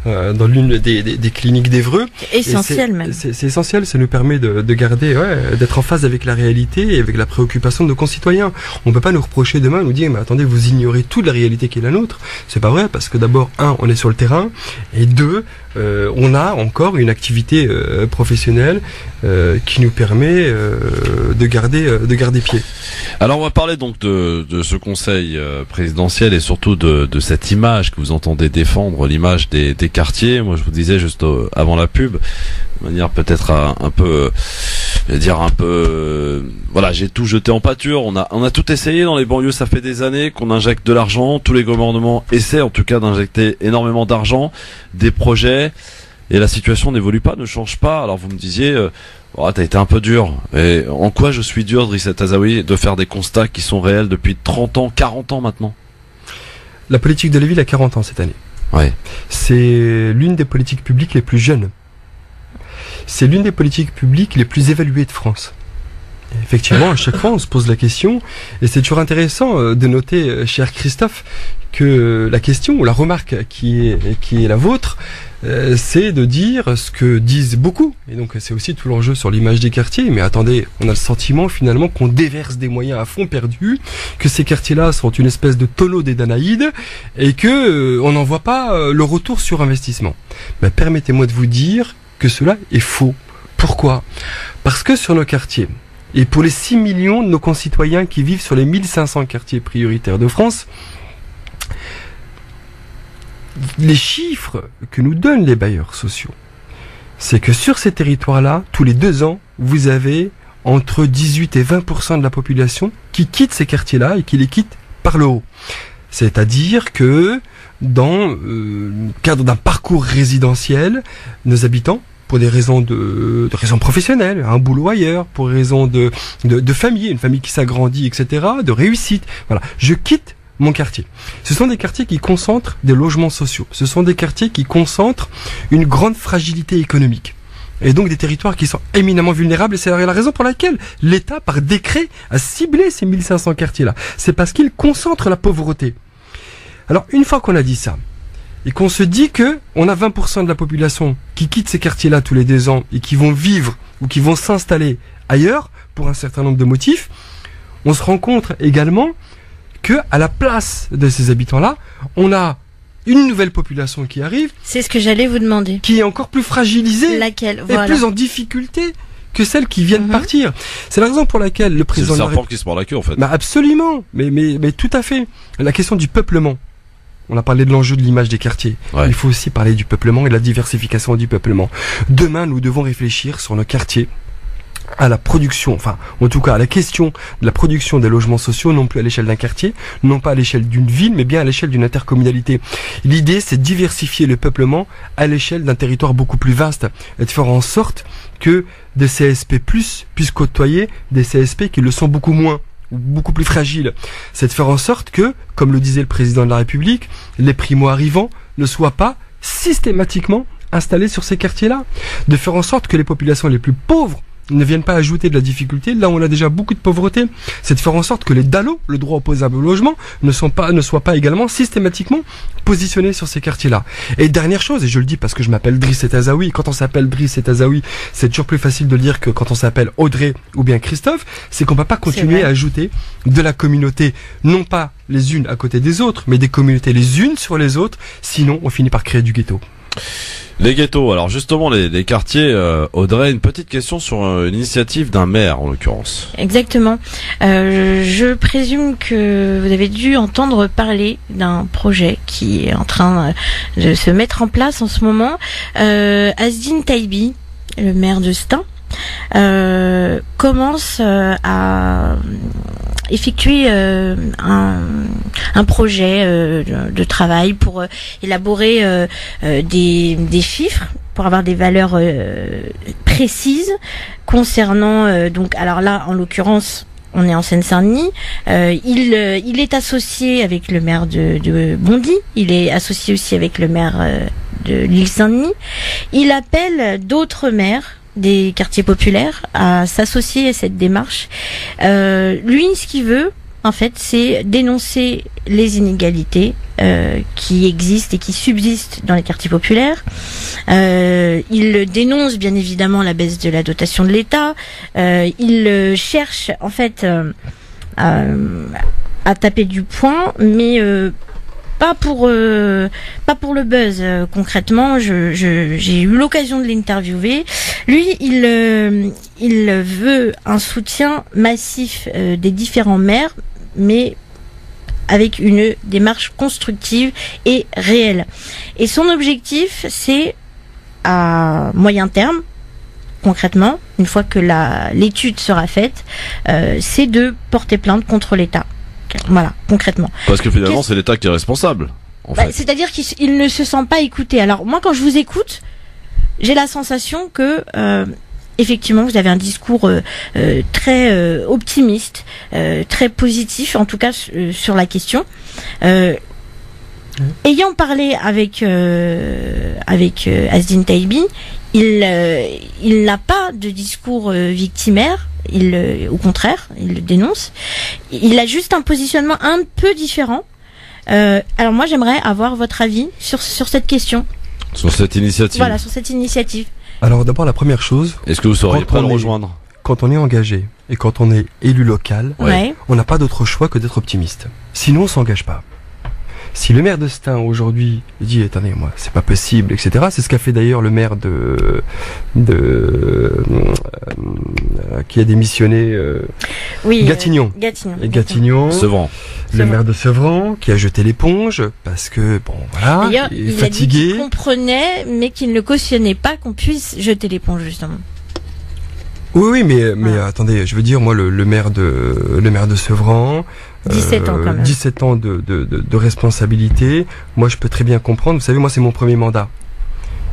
dans l'une des cliniques d'Évreux. Essentiel même. C'est essentiel. Ça nous permet de garder, d'être en phase avec la réalité et avec la préoccupation de nos concitoyens. On peut pas nous reprocher demain, nous dire mais attendez, vous ignorez toute la réalité qui est la nôtre. C'est pas vrai parce que d'abord on est sur le terrain et deux, on a encore une activité professionnelle qui nous permet de garder pied. Alors on va parler donc de ce conseil présidentiel et surtout de cette image que vous entendez défendre, l'image des quartiers. Moi je vous disais juste avant la pub, de manière peut-être un peu, voilà, j'ai tout jeté en pâture. On a tout essayé dans les banlieues. Ça fait des années qu'on injecte de l'argent. Tous les gouvernements essaient en tout cas d'injecter énormément d'argent, des projets, et la situation n'évolue pas, ne change pas. Alors vous me disiez, t'as été un peu dur. Et en quoi je suis dur, Driss Etazaoui, de faire des constats qui sont réels depuis 30 ans, 40 ans maintenant ? La politique de la ville a 40 ans cette année. C'est l'une des politiques publiques les plus jeunes. C'est l'une des politiques publiques les plus évaluées de France. Et effectivement, à chaque fois, on se pose la question, et c'est toujours intéressant de noter, cher Christophe, que la question ou la remarque qui est la vôtre, c'est de dire ce que disent beaucoup. Et donc c'est aussi tout l'enjeu sur l'image des quartiers. Mais attendez, on a le sentiment finalement qu'on déverse des moyens à fond perdu, que ces quartiers-là sont une espèce de tonneau des Danaïdes et que on n'en voit pas le retour sur investissement. Permettez-moi de vous dire que cela est faux. Pourquoi ? Parce que sur nos quartiers, et pour les 6 millions de nos concitoyens qui vivent sur les 1500 quartiers prioritaires de France, les chiffres que nous donnent les bailleurs sociaux, c'est que sur ces territoires-là, tous les 2 ans, vous avez entre 18 et 20% de la population qui quitte ces quartiers-là et qui les quitte par le haut. C'est-à-dire que dans le cadre d'un parcours résidentiel, nos habitants, pour des raisons de raisons professionnelles, un boulot ailleurs, pour raisons de famille, une famille qui s'agrandit, etc., de réussite. Voilà, je quitte mon quartier. Ce sont des quartiers qui concentrent des logements sociaux. Ce sont des quartiers qui concentrent une grande fragilité économique. Et donc des territoires qui sont éminemment vulnérables. Et c'est la raison pour laquelle l'État, par décret, a ciblé ces 1500 quartiers-là. C'est parce qu'ils concentrent la pauvreté. Alors, une fois qu'on a dit ça, et qu'on se dit que on a 20% de la population qui quitte ces quartiers-là tous les 2 ans et qui vont vivre ou qui vont s'installer ailleurs pour un certain nombre de motifs, on se rend compte également que à la place de ces habitants-là, on a une nouvelle population qui arrive. C'est ce que j'allais vous demander. Qui est encore plus fragilisée. Laquelle ? Et plus en difficulté que celles qui viennent partir. C'est la raison pour laquelle le président... C'est le serpent qui se mord la queue, en fait. Bah absolument, mais tout à fait. La question du peuplement. On a parlé de l'enjeu de l'image des quartiers. Ouais. Il faut aussi parler du peuplement et de la diversification du peuplement. Demain, nous devons réfléchir sur nos quartiers à la production, enfin, en tout cas à la question de la production des logements sociaux, non plus à l'échelle d'un quartier, non pas à l'échelle d'une ville, mais bien à l'échelle d'une intercommunalité. L'idée, c'est de diversifier le peuplement à l'échelle d'un territoire beaucoup plus vaste et de faire en sorte que des CSP+, puissent côtoyer des CSP qui le sont beaucoup moins, ou beaucoup plus fragiles. C'est de faire en sorte que, comme le disait le président de la République, les primo-arrivants ne soient pas systématiquement installés sur ces quartiers-là. De faire en sorte que les populations les plus pauvres ne viennent pas ajouter de la difficulté là où on a déjà beaucoup de pauvreté. C'est de faire en sorte que les DALO, le droit opposable au logement, ne soient pas également systématiquement positionnés sur ces quartiers-là. Et dernière chose, et je le dis parce que je m'appelle Driss Etazaoui, quand on s'appelle Driss Etazaoui, c'est toujours plus facile de le dire que quand on s'appelle Audrey ou bien Christophe, c'est qu'on ne peut pas continuer à ajouter de la communauté, non pas les unes à côté des autres, mais des communautés les unes sur les autres, sinon on finit par créer du ghetto. Les ghettos, alors justement les quartiers, Audrey, une petite question sur une initiative d'un maire en l'occurrence. Exactement. Je présume que vous avez dû entendre parler d'un projet qui est en train de se mettre en place en ce moment. Azdine Taibi, le maire de Stein, commence à effectuer un projet de travail pour élaborer des chiffres, pour avoir des valeurs précises concernant donc, alors là en l'occurrence on est en Seine-Saint-Denis. Il est associé avec le maire de Bondy. Il est associé aussi avec le maire de l'Île-Saint-Denis. Il appelle d'autres maires des quartiers populaires à s'associer à cette démarche. Lui, ce qu'il veut, en fait, c'est dénoncer les inégalités qui existent et qui subsistent dans les quartiers populaires. Il dénonce bien évidemment la baisse de la dotation de l'État. Il cherche en fait à taper du poing, mais pas pour le buzz. Concrètement, j'ai eu l'occasion de l'interviewer. Lui, il veut un soutien massif des différents maires, mais avec une démarche constructive et réelle. Et son objectif, c'est à moyen terme, concrètement, une fois que l'étude sera faite, c'est de porter plainte contre l'État. Voilà, concrètement. Parce que finalement, c'est l'État qui est responsable. C'est-à-dire qu'il ne se sent pas écouté. Alors moi, quand je vous écoute, j'ai la sensation que effectivement, vous avez un discours très optimiste, très positif, en tout cas sur la question. Ayant parlé avec Azdine Taibi, il n'a pas de discours victimaire. Au contraire, il le dénonce. Il a juste un positionnement un peu différent. Alors moi, j'aimerais avoir votre avis sur cette question. Sur cette initiative. Voilà, sur cette initiative. Alors d'abord, la première chose... Est-ce que vous seriez prêt à le rejoindre ? Quand on est engagé et quand on est élu local, ouais. On n'a pas d'autre choix que d'être optimiste. Sinon, on s'engage pas. Si le maire de Stein aujourd'hui dit attendez moi c'est pas possible, etc. C'est ce qu'a fait d'ailleurs le maire qui a démissionné Gatignon. Sevran. Le maire de Sevran qui a jeté l'éponge parce que bon voilà, d'ailleurs, il est fatigué. fatigué. A dit qu'il comprenait mais qu'il ne cautionnait pas qu'on puisse jeter l'éponge justement. Oui, mais attendez, je veux dire, moi, le maire de Sevran, 17 ans quand même. 17 ans de responsabilité. Moi, je peux très bien comprendre. Vous savez, moi, c'est mon premier mandat.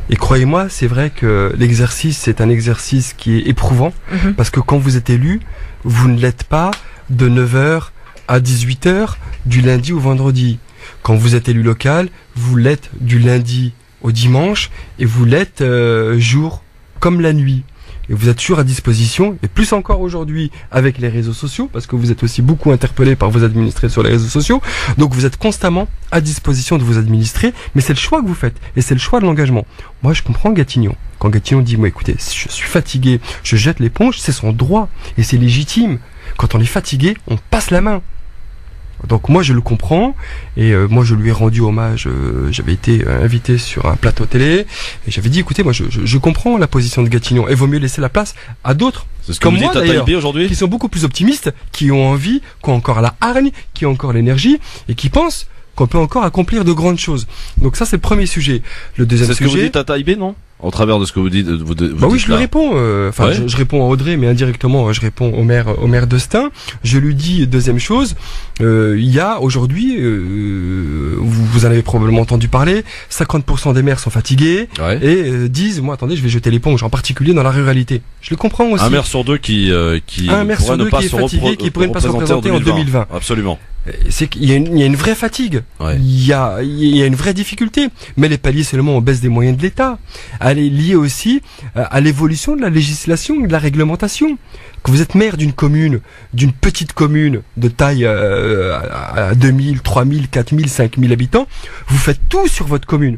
Et croyez-moi, c'est vrai que l'exercice, c'est un exercice qui est éprouvant. Parce que quand vous êtes élu, vous ne l'êtes pas de 9h à 18h, du lundi au vendredi. Quand vous êtes élu local, vous l'êtes du lundi au dimanche, et vous l'êtes jour comme la nuit. Et vous êtes toujours à disposition, et plus encore aujourd'hui avec les réseaux sociaux, parce que vous êtes aussi beaucoup interpellé par vos administrés sur les réseaux sociaux. Donc vous êtes constamment à disposition de vos administrés, mais c'est le choix que vous faites, et c'est le choix de l'engagement. Moi je comprends Gatignon. Quand Gatignon dit, moi écoutez, je suis fatigué, je jette l'éponge, c'est son droit, et c'est légitime. Quand on est fatigué, on passe la main. Donc moi je le comprends, et moi je lui ai rendu hommage, j'avais été invité sur un plateau télé, et j'avais dit écoutez moi je comprends la position de Gatignon, et vaut mieux laisser la place à d'autres, comme moi d'ailleurs, qui sont beaucoup plus optimistes, qui ont envie, qui ont encore la hargne, qui ont encore l'énergie, et qui pensent qu'on peut encore accomplir de grandes choses. Donc ça c'est le premier sujet. Le deuxième sujet... C'est ce que vous dites à Taïbé, non ? Au travers de ce que vous dites, bah oui, je lui réponds. Je réponds à Audrey, mais indirectement, je réponds au maire de Stein. Je lui dis deuxième chose. Il y a aujourd'hui, vous en avez probablement entendu parler, 50% des maires sont fatigués et disent, moi, attendez, je vais jeter l'éponge, en particulier dans la ruralité. Je le comprends aussi. Un maire sur deux qui pourrait ne pas se représenter en 2020. Absolument. C'est qu'il y a une vraie fatigue. Il y a une vraie difficulté. Mais les pallier seulement aux baisses des moyens de l'État. Elle est liée aussi à l'évolution de la législation et de la réglementation. Quand vous êtes maire d'une commune, d'une petite commune de taille à 2000, 3000, 4000, 5000 habitants, vous faites tout sur votre commune.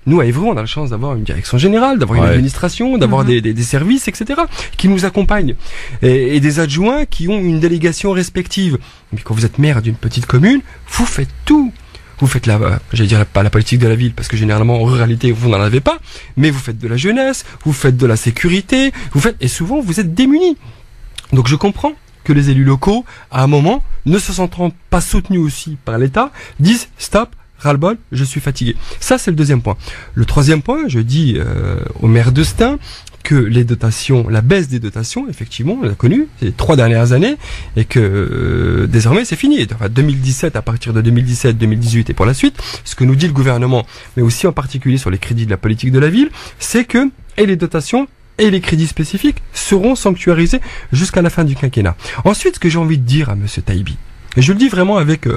Nous, à Évreux, on a la chance d'avoir une direction générale, d'avoir une administration, d'avoir des services, etc., qui nous accompagnent. Et des adjoints qui ont une délégation respective. Mais quand vous êtes maire d'une petite commune, vous faites tout. Vous faites pas la politique de la ville, parce que généralement, en ruralité, vous n'en avez pas, mais vous faites de la jeunesse, vous faites de la sécurité, et souvent, vous êtes démunis. Donc je comprends que les élus locaux, à un moment, ne se sentant pas soutenus aussi par l'État, disent stop, ras-le-bol, je suis fatigué. Ça, c'est le deuxième point. Le troisième point, je dis au maire de Stein que les dotations, la baisse des dotations, effectivement, on l'a connu ces 3 dernières années, et que désormais c'est fini. Enfin, 2017, à partir de 2017, 2018 et pour la suite, ce que nous dit le gouvernement, mais aussi en particulier sur les crédits de la politique de la ville, c'est que et les dotations et les crédits spécifiques seront sanctuarisés jusqu'à la fin du quinquennat. Ensuite, ce que j'ai envie de dire à monsieur Taïbi, et je le dis vraiment avec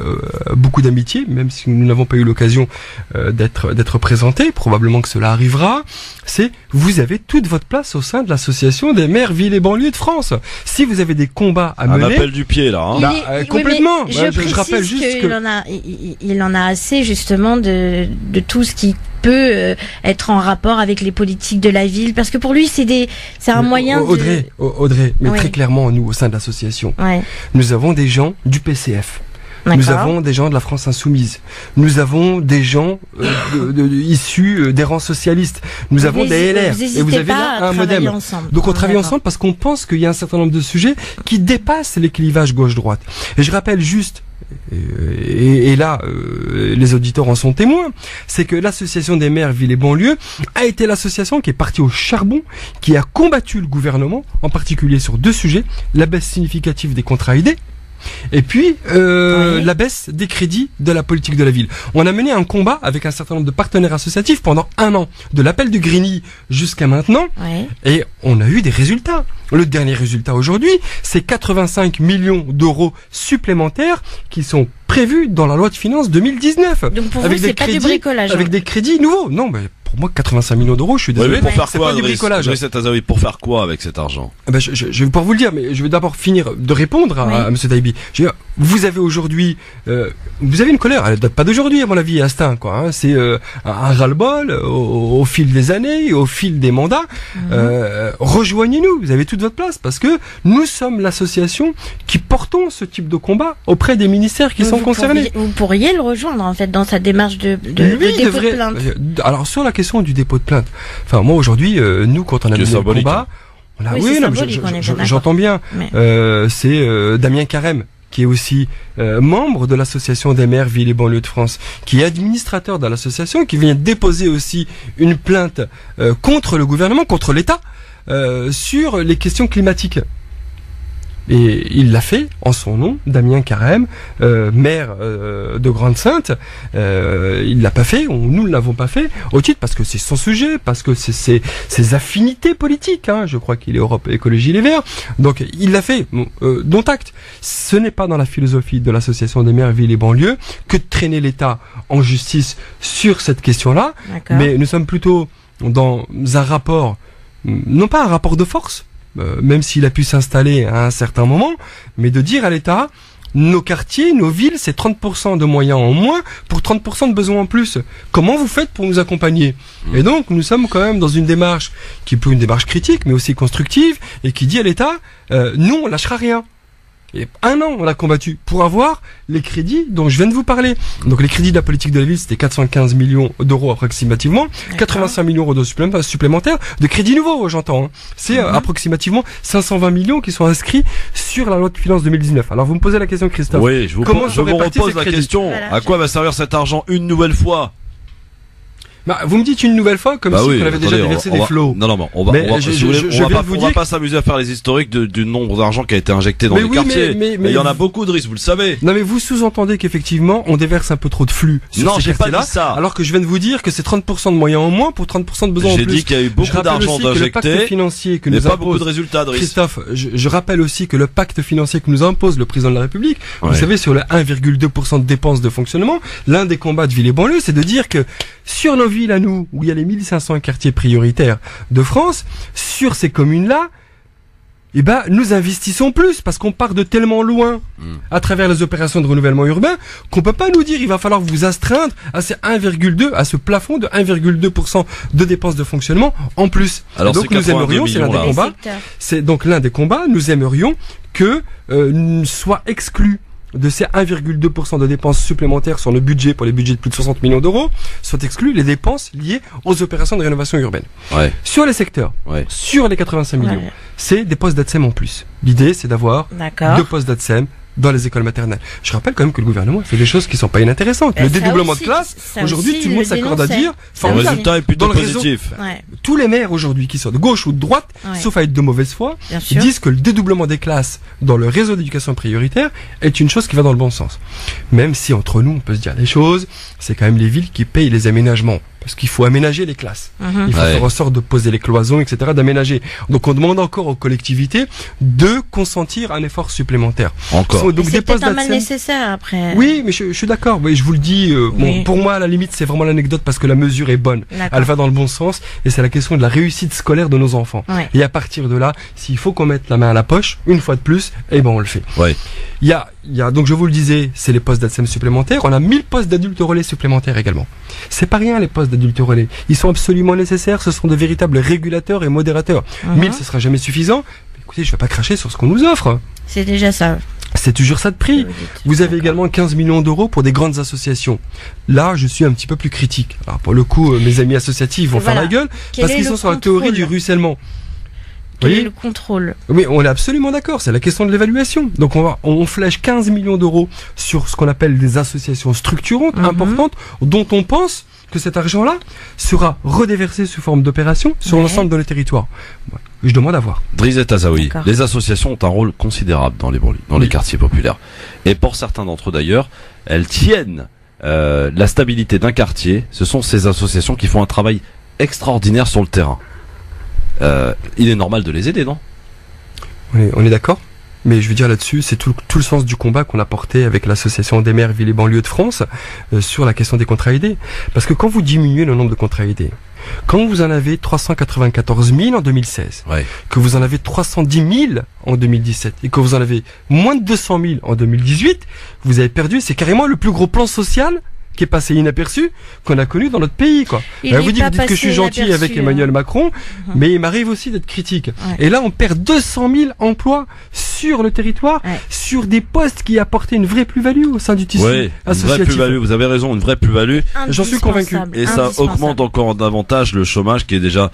beaucoup d'amitié, même si nous n'avons pas eu l'occasion d'être présentés, probablement que cela arrivera, c'est vous avez toute votre place au sein de l'association des maires villes et banlieues de France. Si vous avez des combats à mener... Un appel du pied, là. Hein. Complètement. Je rappelle juste il en a assez, justement, de tout ce qui peut être en rapport avec les politiques de la ville, parce que pour lui c'est un moyen Audrey, mais très clairement, nous au sein de l'association, nous avons des gens du PCF, nous avons des gens de la France Insoumise, nous avons des gens issus des rangs socialistes, nous avons des LR, et vous avez là un modem. Donc on travaille ensemble parce qu'on pense qu'il y a un certain nombre de sujets qui dépassent les clivages gauche-droite. Et je rappelle juste, et là, les auditeurs en sont témoins, c'est que l'association des maires villes et banlieues a été l'association qui est partie au charbon, qui a combattu le gouvernement, en particulier sur 2 sujets, la baisse significative des contrats aidés, et puis la baisse des crédits de la politique de la ville. On a mené un combat avec un certain nombre de partenaires associatifs pendant 1 an, de l'appel du Grigny jusqu'à maintenant, et on a eu des résultats. Le dernier résultat aujourd'hui, c'est 85 millions d'euros supplémentaires qui sont prévus dans la loi de finances 2019. Donc pour vous, c'est pas du bricolage. Avec des crédits nouveaux. Non, mais pour moi 85 millions d'euros, je suis désolé, pour faire c'est quoi, pas du bricolage. Pour faire quoi avec cet argent? Je vais pouvoir vous le dire, mais je vais d'abord finir de répondre à M. Taïbi. Vous avez aujourd'hui, vous avez une colère, elle date pas d'aujourd'hui à mon avis, Astin, quoi. Hein. C'est un ras-le-bol au fil des années, au fil des mandats. Rejoignez-nous, vous avez toute votre place, parce que nous sommes l'association qui portons ce type de combat auprès des ministères qui sont concernés. Vous pourriez le rejoindre en fait dans sa démarche de dépôt de plainte. Alors sur la question du dépôt de plainte, enfin moi aujourd'hui, nous quand on a mené le combat, j'entends bien. C'est Damien Carême, qui est aussi membre de l'association des maires villes et banlieues de France, qui est administrateur de l'association, qui vient déposer aussi une plainte contre le gouvernement, contre l'État, sur les questions climatiques. Et il l'a fait en son nom, Damien Carême, maire de Grande-Sainte. Il l'a pas fait, nous ne l'avons pas fait, au titre parce que c'est son sujet, parce que c'est ses affinités politiques. Hein, je crois qu'il est Europe Écologie Les Verts. Donc il l'a fait, dont acte. Ce n'est pas dans la philosophie de l'association des maires villes et banlieues que de traîner l'État en justice sur cette question-là. Mais nous sommes plutôt dans un rapport, non pas un rapport de force, même s'il a pu s'installer à un certain moment, mais de dire à l'État, nos quartiers, nos villes, c'est 30% de moyens en moins pour 30% de besoins en plus. Comment vous faites pour nous accompagner? Et donc, nous sommes quand même dans une démarche qui est plus une démarche critique, mais aussi constructive, et qui dit à l'État, nous, on lâchera rien. Et 1 an, on l'a combattu pour avoir les crédits dont je viens de vous parler. Donc les crédits de la politique de la ville, c'était 415 millions d'euros approximativement, 85 millions d'euros supplémentaires, de crédits nouveaux, j'entends. Hein. C'est approximativement 520 millions qui sont inscrits sur la loi de finances 2019. Alors vous me posez la question, Christophe. Oui, je vous repose la question. À quoi va servir cet argent une nouvelle fois? Vous me dites une nouvelle fois comme si on avait déjà déversé des flots. Non, on va pas s'amuser à faire les historiques du nombre d'argent qui a été injecté dans les quartiers. Mais il y en a beaucoup, Driss, vous le savez. Non, mais vous sous-entendez qu'effectivement, on déverse un peu trop de flux sur ces quartiers-là. Pas dit ça. Alors que je viens de vous dire que c'est 30% de moyens en moins pour 30% de besoins en plus. J'ai dit qu'il y a eu beaucoup d'argent d'injecté, le pacte financier que mais nous pas impose, beaucoup de résultats, Driss. Christophe, je rappelle aussi que le pacte financier que nous impose le président de la République, vous savez, sur le 1,2% de dépenses de fonctionnement, l'un des combats de villes et banlieues, c'est de dire que sur nos villes à nous, où il y a les 1500 quartiers prioritaires de France, sur ces communes-là, nous investissons plus parce qu'on part de tellement loin à travers les opérations de renouvellement urbain qu'on peut pas nous dire il va falloir vous astreindre à ces 1,2, à ce plafond de 1,2% de dépenses de fonctionnement en plus. Alors donc nous aimerions, c'est l'un des combats, c'est donc l'un des combats, nous aimerions que soit exclu de ces 1,2% de dépenses supplémentaires sur le budget, pour les budgets de plus de 60 millions d'euros, sont exclus les dépenses liées aux opérations de rénovation urbaine. Sur les secteurs, sur les 85 millions, c'est des postes d'ATSEM en plus. L'idée, c'est d'avoir 2 postes d'ATSEM dans les écoles maternelles. Je rappelle quand même que le gouvernement fait des choses qui sont pas inintéressantes. Le dédoublement de classe, aujourd'hui, tout le monde s'accorde à dire, le résultat est plutôt positif. Tous les maires aujourd'hui qui sont de gauche ou de droite, sauf à être de mauvaise foi, disent que le dédoublement des classes dans le réseau d'éducation prioritaire est une chose qui va dans le bon sens. Même si entre nous, on peut se dire les choses, c'est quand même les villes qui payent les aménagements. Parce qu'il faut aménager les classes. Il faut faire en sorte de poser les cloisons, etc., d'aménager. Donc on demande encore aux collectivités de consentir un effort supplémentaire. Encore. Donc c'est peut-être un mal nécessaire après. Oui, mais je suis d'accord. Oui, je vous le dis. Pour moi, à la limite, c'est vraiment l'anecdote parce que la mesure est bonne. Elle va dans le bon sens et c'est la question de la réussite scolaire de nos enfants. Et à partir de là, s'il faut qu'on mette la main à la poche, une fois de plus, on le fait. Il y a, donc je vous le disais, c'est les postes d'ATSEM supplémentaires. On a 1000 postes d'adultes relais supplémentaires également. C'est pas rien les postes d'adultes relais. Ils sont absolument nécessaires. Ce sont de véritables régulateurs et modérateurs. 1000, ce sera jamais suffisant. Mais écoutez, je vais pas cracher sur ce qu'on nous offre. C'est déjà ça. C'est toujours ça de prix. Vous avez également 15 millions d'euros pour des grandes associations. Là, je suis un petit peu plus critique. Alors pour le coup, mes amis associatifs vont faire la gueule parce qu'ils sont sur la théorie du ruissellement. Quel est le contrôle? Oui, on est absolument d'accord, c'est la question de l'évaluation. Donc on flèche 15 millions d'euros sur ce qu'on appelle des associations structurantes, importantes, dont on pense que cet argent-là sera redéversé sous forme d'opération sur l'ensemble de nos territoires. Je demande à voir. Driss Azaoui, les associations ont un rôle considérable dans les quartiers populaires. Et pour certains d'entre eux d'ailleurs, elles tiennent la stabilité d'un quartier. Ce sont ces associations qui font un travail extraordinaire sur le terrain. Il est normal de les aider, non? On est d'accord. Mais je veux dire là-dessus, c'est tout le sens du combat qu'on a porté avec l'association des maires villes et banlieues de France sur la question des contrats aidés. Parce que quand vous diminuez le nombre de contrats aidés, Quand vous en avez 394 000 en 2016, que vous en avez 310 000 en 2017 et que vous en avez moins de 200 000 en 2018, vous avez perdu, c'est carrément le plus gros plan social qui est passé inaperçu qu'on a connu dans notre pays, quoi. Vous dites que je suis gentil avec Emmanuel Macron, mais il m'arrive aussi d'être critique. Et là, on perd 200 000 emplois sur le territoire, sur des postes qui apportaient une vraie plus-value au sein du tissu associatif. Une vraie plus-value, vous avez raison, une vraie plus-value. J'en suis convaincu. Et ça augmente encore davantage le chômage qui est déjà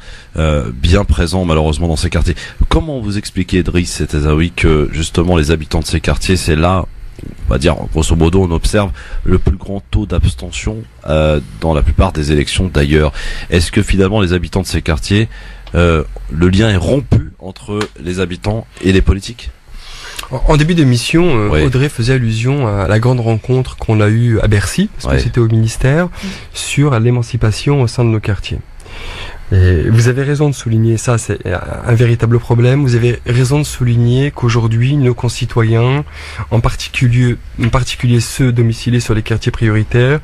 bien présent malheureusement dans ces quartiers. Comment vous expliquez, Driss Tezaoui, que justement les habitants de ces quartiers, c'est là, on va dire, grosso modo, on observe le plus grand taux d'abstention dans la plupart des élections d'ailleurs. Est-ce que finalement les habitants de ces quartiers, le lien est rompu entre les habitants et les politiques ? En début d'émission, Audrey faisait allusion à la grande rencontre qu'on a eue à Bercy, parce que c'était au ministère, sur l'émancipation au sein de nos quartiers. Et vous avez raison de souligner ça, c'est un véritable problème. Vous avez raison de souligner qu'aujourd'hui, nos concitoyens, en particulier ceux domiciliés sur les quartiers prioritaires,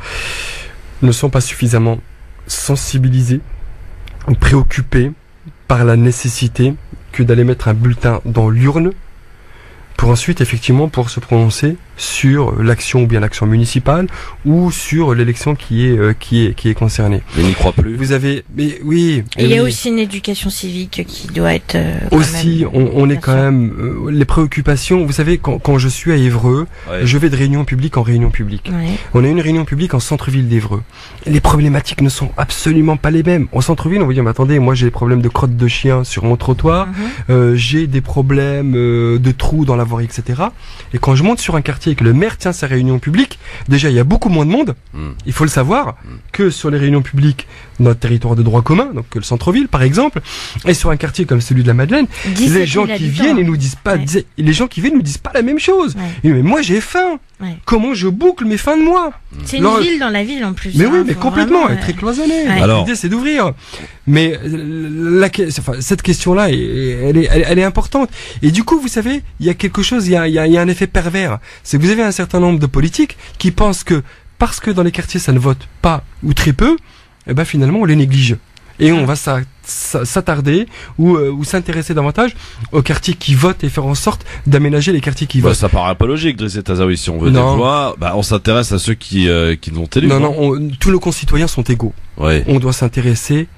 ne sont pas suffisamment sensibilisés ou préoccupés par la nécessité que d'aller mettre un bulletin dans l'urne pour ensuite effectivement pour se prononcer sur l'action ou bien l'action municipale ou sur l'élection qui est concernée. Je n'y crois plus. Vous avez, mais oui. Il y a aussi une éducation civique qui doit être aussi. On est quand même les préoccupations. Vous savez, quand je suis à Évreux, je vais de réunion publique en réunion publique. On a une réunion publique en centre-ville d'Évreux. Les problématiques ne sont absolument pas les mêmes. En centre-ville, on va dire, mais attendez, moi j'ai des problèmes de crottes de chien sur mon trottoir, j'ai des problèmes de trous dans la voirie, etc. Et quand je monte sur un quartier et que le maire tient sa réunion publique, déjà il y a beaucoup moins de monde, il faut le savoir, que sur les réunions publiques dans notre territoire de droit commun, donc le centre-ville par exemple, et sur un quartier comme celui de la Madeleine, les gens qui viennent et nous disent pas, les gens qui viennent nous disent pas la même chose. Et mais moi j'ai faim. Comment je boucle mes fins de mois? C'est une ville dans la ville en plus. Mais oui, mais complètement, elle est très cloisonnée. Alors, l'idée c'est d'ouvrir. Mais cette question-là, elle est importante. Et du coup, vous savez, il y a quelque chose, il y a un effet pervers. C'est que vous avez un certain nombre de politiques qui pensent que parce que dans les quartiers ça ne vote pas ou très peu, eh ben finalement on les néglige. Et on va s'attarder ou s'intéresser davantage aux quartiers qui votent et faire en sorte d'aménager les quartiers qui votent. Ça paraît pas logique, Driss Tezaoui. Si on veut des voix, on s'intéresse à ceux qui l'ont élu. Tous nos concitoyens sont égaux. On doit s'intéresser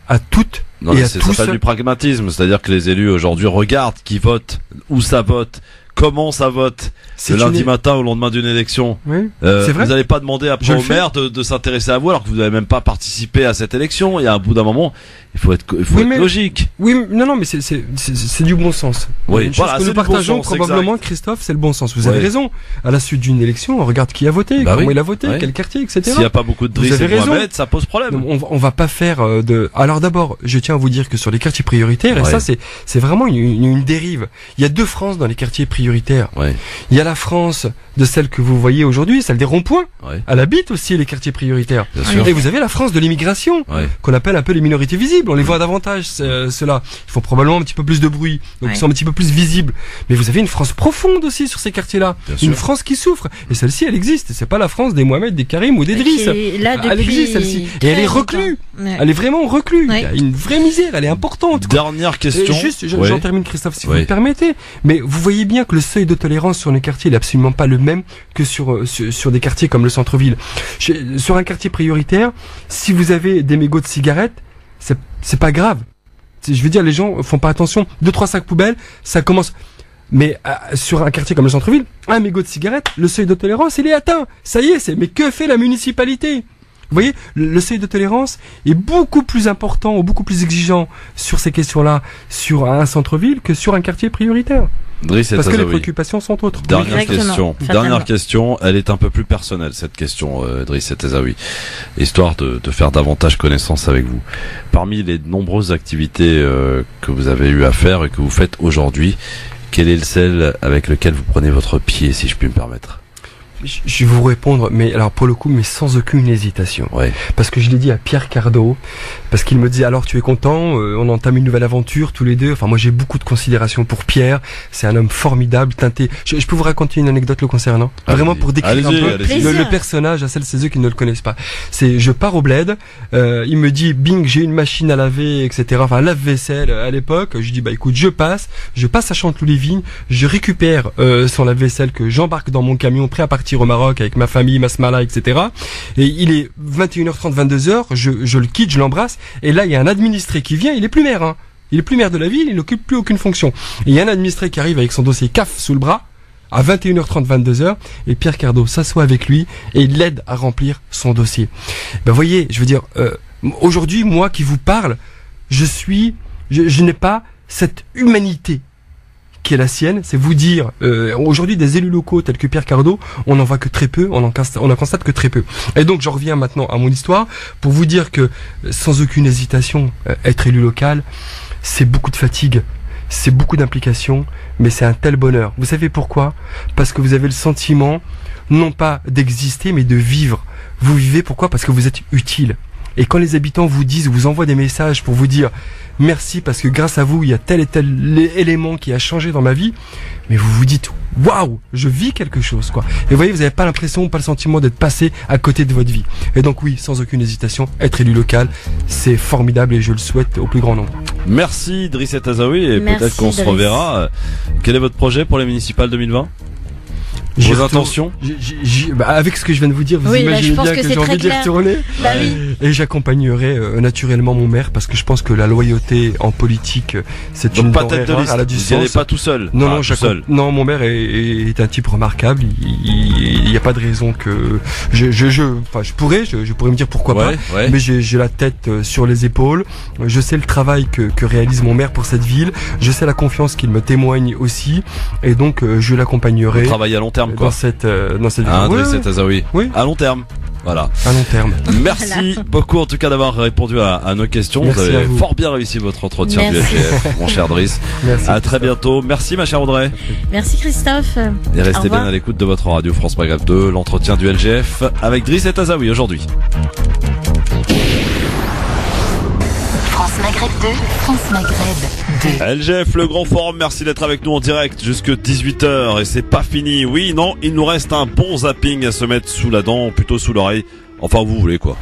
à toutes et à tous. Ça s'appelle du pragmatisme, c'est-à-dire que les élus aujourd'hui regardent qui vote, où ça vote, comment ça vote. Le lundi matin au lendemain d'une élection. C'est vrai. Vous n'allez pas demander après au maire de s'intéresser à vous alors que vous n'avez même pas participé à cette élection. Il y a un bout d'un moment, il faut être logique. Oui, mais c'est du bon sens. Oui, voilà, que nous partageons probablement, Christophe, c'est le bon sens. Vous avez raison. À la suite d'une élection, on regarde qui a voté, comment il a voté, quel quartier, etc. S'il n'y a pas beaucoup de Driss et Mohamed, ça pose problème. On va pas faire de. Alors d'abord, je tiens à vous dire que sur les quartiers prioritaires, et ça c'est vraiment une dérive. Il y a deux France dans les quartiers prioritaires. Il y a la France de celle que vous voyez aujourd'hui, celle des ronds-points. Elle habite aussi les quartiers prioritaires. Et vous avez la France de l'immigration, qu'on appelle un peu les minorités visibles. On les voit davantage, ceux-là. Ils font probablement un petit peu plus de bruit, donc ils sont un petit peu plus visibles. Mais vous avez une France profonde aussi sur ces quartiers-là. Une France qui souffre. Et celle-ci, elle existe. C'est pas la France des Mohamed, des Karim ou des Driss. Elle existe, celle-ci. Et elle est reclue. Elle est vraiment reclue. Il y a une vraie misère, elle est importante. Dernière question. Juste, j'en termine, Christophe, si vous me permettez. Mais vous voyez bien que le seuil de tolérance sur les quartiers, il est absolument pas le même que sur des quartiers comme le centre-ville. Sur un quartier prioritaire, si vous avez des mégots de cigarettes, c'est pas grave. Je veux dire, les gens font pas attention. 2-3 sacs poubelles, ça commence. Mais sur un quartier comme le centre-ville, un mégot de cigarette, le seuil de tolérance, il est atteint. Ça y est, mais que fait la municipalité? Vous voyez, le seuil de tolérance est beaucoup plus important ou beaucoup plus exigeant sur ces questions-là sur un centre-ville que sur un quartier prioritaire. Parce que les préoccupations sont autres. Dernière question, elle est un peu plus personnelle cette question, Driss Tezaoui, histoire de faire davantage connaissance avec vous. Parmi les nombreuses activités que vous avez eu à faire et que vous faites aujourd'hui, quelle est celle avec laquelle vous prenez votre pied, si je puis me permettre? Je vais vous répondre, mais alors pour le coup, mais sans aucune hésitation. Ouais. Parce que je l'ai dit à Pierre Cardot, parce qu'il me disait alors tu es content, on entame une nouvelle aventure tous les deux. Enfin moi j'ai beaucoup de considération pour Pierre, c'est un homme formidable, teinté. Je peux vous raconter une anecdote le concernant, vraiment pour décrire un peu le personnage à celles et ceux qui ne le connaissent pas. C'est je pars au bled, il me dit bing j'ai une machine à laver, etc. Enfin lave-vaisselle à l'époque. Je dis bah écoute je passe à Chanteloup-les-Vignes, je récupère son lave-vaisselle que j'embarque dans mon camion prêt à partir au Maroc avec ma famille, ma smala, etc. Et il est 21h30, 22h, je le quitte, je l'embrasse, et là il y a un administré qui vient, il est plus maire, hein. Il est plus maire de la ville, il n'occupe plus aucune fonction. Et il y a un administré qui arrive avec son dossier CAF sous le bras, à 21h30, 22h, et Pierre Cardot s'assoit avec lui, et il l'aide à remplir son dossier. Ben voyez, je veux dire, aujourd'hui, moi qui vous parle, je n'ai pas cette humanité qui est la sienne, c'est vous dire, aujourd'hui des élus locaux tels que Pierre Cardot, on n'en voit que très peu, on en constate que très peu. Et donc j'en reviens maintenant à mon histoire, pour vous dire que, sans aucune hésitation, être élu local, c'est beaucoup de fatigue, c'est beaucoup d'implication, mais c'est un tel bonheur. Vous savez pourquoi? Parce que vous avez le sentiment, non pas d'exister, mais de vivre. Vous vivez pourquoi? Parce que vous êtes utile. Et quand les habitants vous disent, vous envoient des messages pour vous dire merci parce que grâce à vous il y a tel et tel élément qui a changé dans ma vie, mais vous vous dites waouh, je vis quelque chose quoi. Et vous voyez, vous n'avez pas l'impression, pas le sentiment d'être passé à côté de votre vie. Et donc oui, sans aucune hésitation, être élu local, c'est formidable et je le souhaite au plus grand nombre. Merci Driss El Azaoui et peut-être qu'on se reverra. Quel est votre projet pour les municipales 2020? Vos intentions? Avec ce que je viens de vous dire, vous imaginez bien que j'ai envie d'y retourner. Bah oui. Et j'accompagnerai naturellement mon maire parce que je pense que la loyauté en politique, c'est une denrée rare, elle a du sens. Vous n'y allez pas tout seul. Non, mon maire est un type remarquable. Il n'y a pas de raison que je pourrais me dire pourquoi pas. Mais j'ai la tête sur les épaules. Je sais le travail que réalise mon maire pour cette ville. Je sais la confiance qu'il me témoigne aussi. Et donc je l'accompagnerai. Travailler à long terme. Quoi. Dans cette ville. Driss El Azaoui. Oui. À long terme. Voilà. À long terme. Merci beaucoup en tout cas d'avoir répondu à nos questions. Merci, vous avez fort bien réussi votre entretien du LGF, mon cher Driss. Merci. À très bientôt. Merci ma chère Audrey. Merci Christophe. Et restez bien à l'écoute de votre radio France Maghreb 2, l'entretien du LGF avec Driss El Azaoui aujourd'hui. France Maghreb 2, France Maghreb 2. LGF, le grand forum, merci d'être avec nous en direct jusque 18h et c'est pas fini. Oui, non, il nous reste un bon zapping à se mettre sous la dent, plutôt sous l'oreille. Enfin, vous voulez quoi.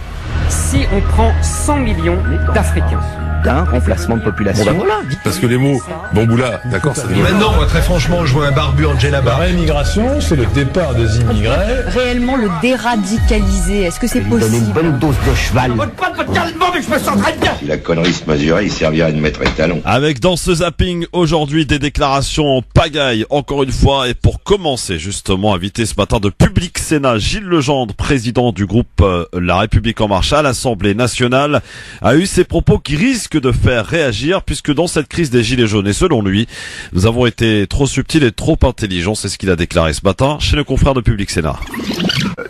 Si on prend 100 millions d'Africains d'un remplacement de population. Bon, voilà. Parce que les mots bamboula, d'accord, ça veut maintenant, moi, très franchement, je vois un barbu en djellaba. La réimmigration, c'est le départ des immigrés. Réellement le déradicaliser, est-ce que c'est possible? Donner une bonne dose de cheval. Mais je me sens très bien. Si la connerie se mesurait, il servirait de mettre étalon. Avec dans ce zapping aujourd'hui des déclarations en pagaille, encore une fois, et pour commencer justement, invité ce matin de Public Sénat, Gilles Legendre, président du groupe La République en Marche à l'Assemblée nationale, a eu ces propos qui risquent de faire réagir puisque dans cette crise des gilets jaunes, et selon lui, nous avons été trop subtils et trop intelligents, c'est ce qu'il a déclaré ce matin chez nos confrères de Public Sénat.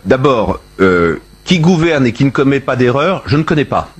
D'abord, qui gouverne et qui ne commet pas d'erreur, je ne connais pas.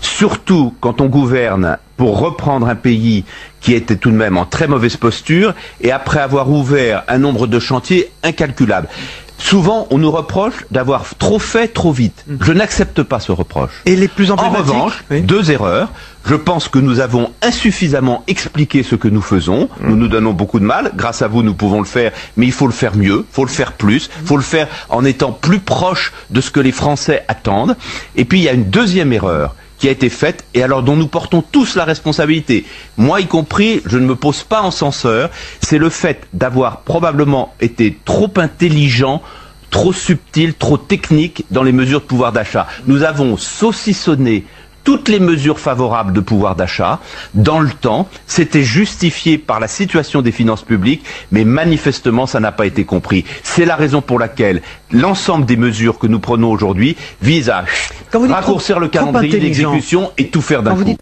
Surtout quand on gouverne pour reprendre un pays qui était tout de même en très mauvaise posture et après avoir ouvert un nombre de chantiers incalculable. Souvent, on nous reproche d'avoir trop fait trop vite. Je n'accepte pas ce reproche. Et les plus emblématiques. En revanche, deux erreurs. Je pense que nous avons insuffisamment expliqué ce que nous faisons. Nous nous donnons beaucoup de mal. Grâce à vous, nous pouvons le faire, mais il faut le faire mieux, il faut le faire plus, il faut le faire en étant plus proche de ce que les Français attendent. Et puis, il y a une deuxième erreur qui a été faite, et alors dont nous portons tous la responsabilité, moi y compris, je ne me pose pas en censeur, c'est le fait d'avoir probablement été trop intelligent, trop subtil, trop technique dans les mesures de pouvoir d'achat. Nous avons saucissonné toutes les mesures favorables de pouvoir d'achat dans le temps, c'était justifié par la situation des finances publiques, mais manifestement ça n'a pas été compris. C'est la raison pour laquelle l'ensemble des mesures que nous prenons aujourd'hui visent à raccourcir le calendrier d'exécution et tout faire d'un coup.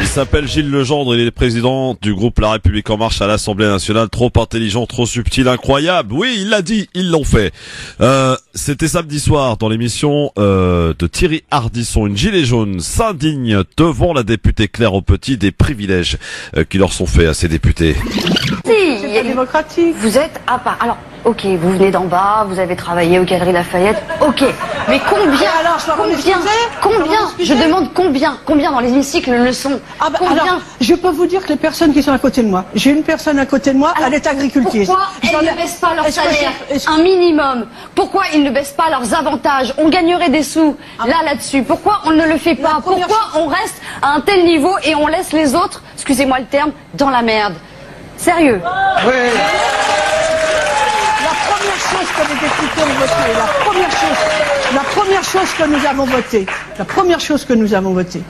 Il s'appelle Gilles Legendre, il est président du groupe La République en Marche à l'Assemblée nationale. Trop intelligent, trop subtil, incroyable. Oui, il l'a dit, ils l'ont fait. C'était samedi soir dans l'émission de Thierry Ardisson. Une gilet jaune s'indigne devant la députée Claire Aupetit des privilèges qui leur sont faits à ces députés. C'est pas démocratique. Vous êtes à part. Alors, Ok, vous venez d'en bas, vous avez travaillé aux Galeries Lafayette. Ok, mais combien? Alors, Je demande combien dans les hémicycles le sont? Combien? Alors, je peux vous dire que les personnes qui sont à côté de moi, j'ai une personne à côté de moi, elle est agricultrice. Pourquoi elles ne baissent pas leur salaire? Un minimum. Pourquoi ils ne baissent pas leurs avantages? On gagnerait des sous là-dessus. Pourquoi on ne le fait pas? Pourquoi on reste à un tel niveau et on laisse les autres, excusez-moi le terme, dans la merde? Sérieux? Oui. La première chose que les députés ont voté, la première chose que nous avons votée,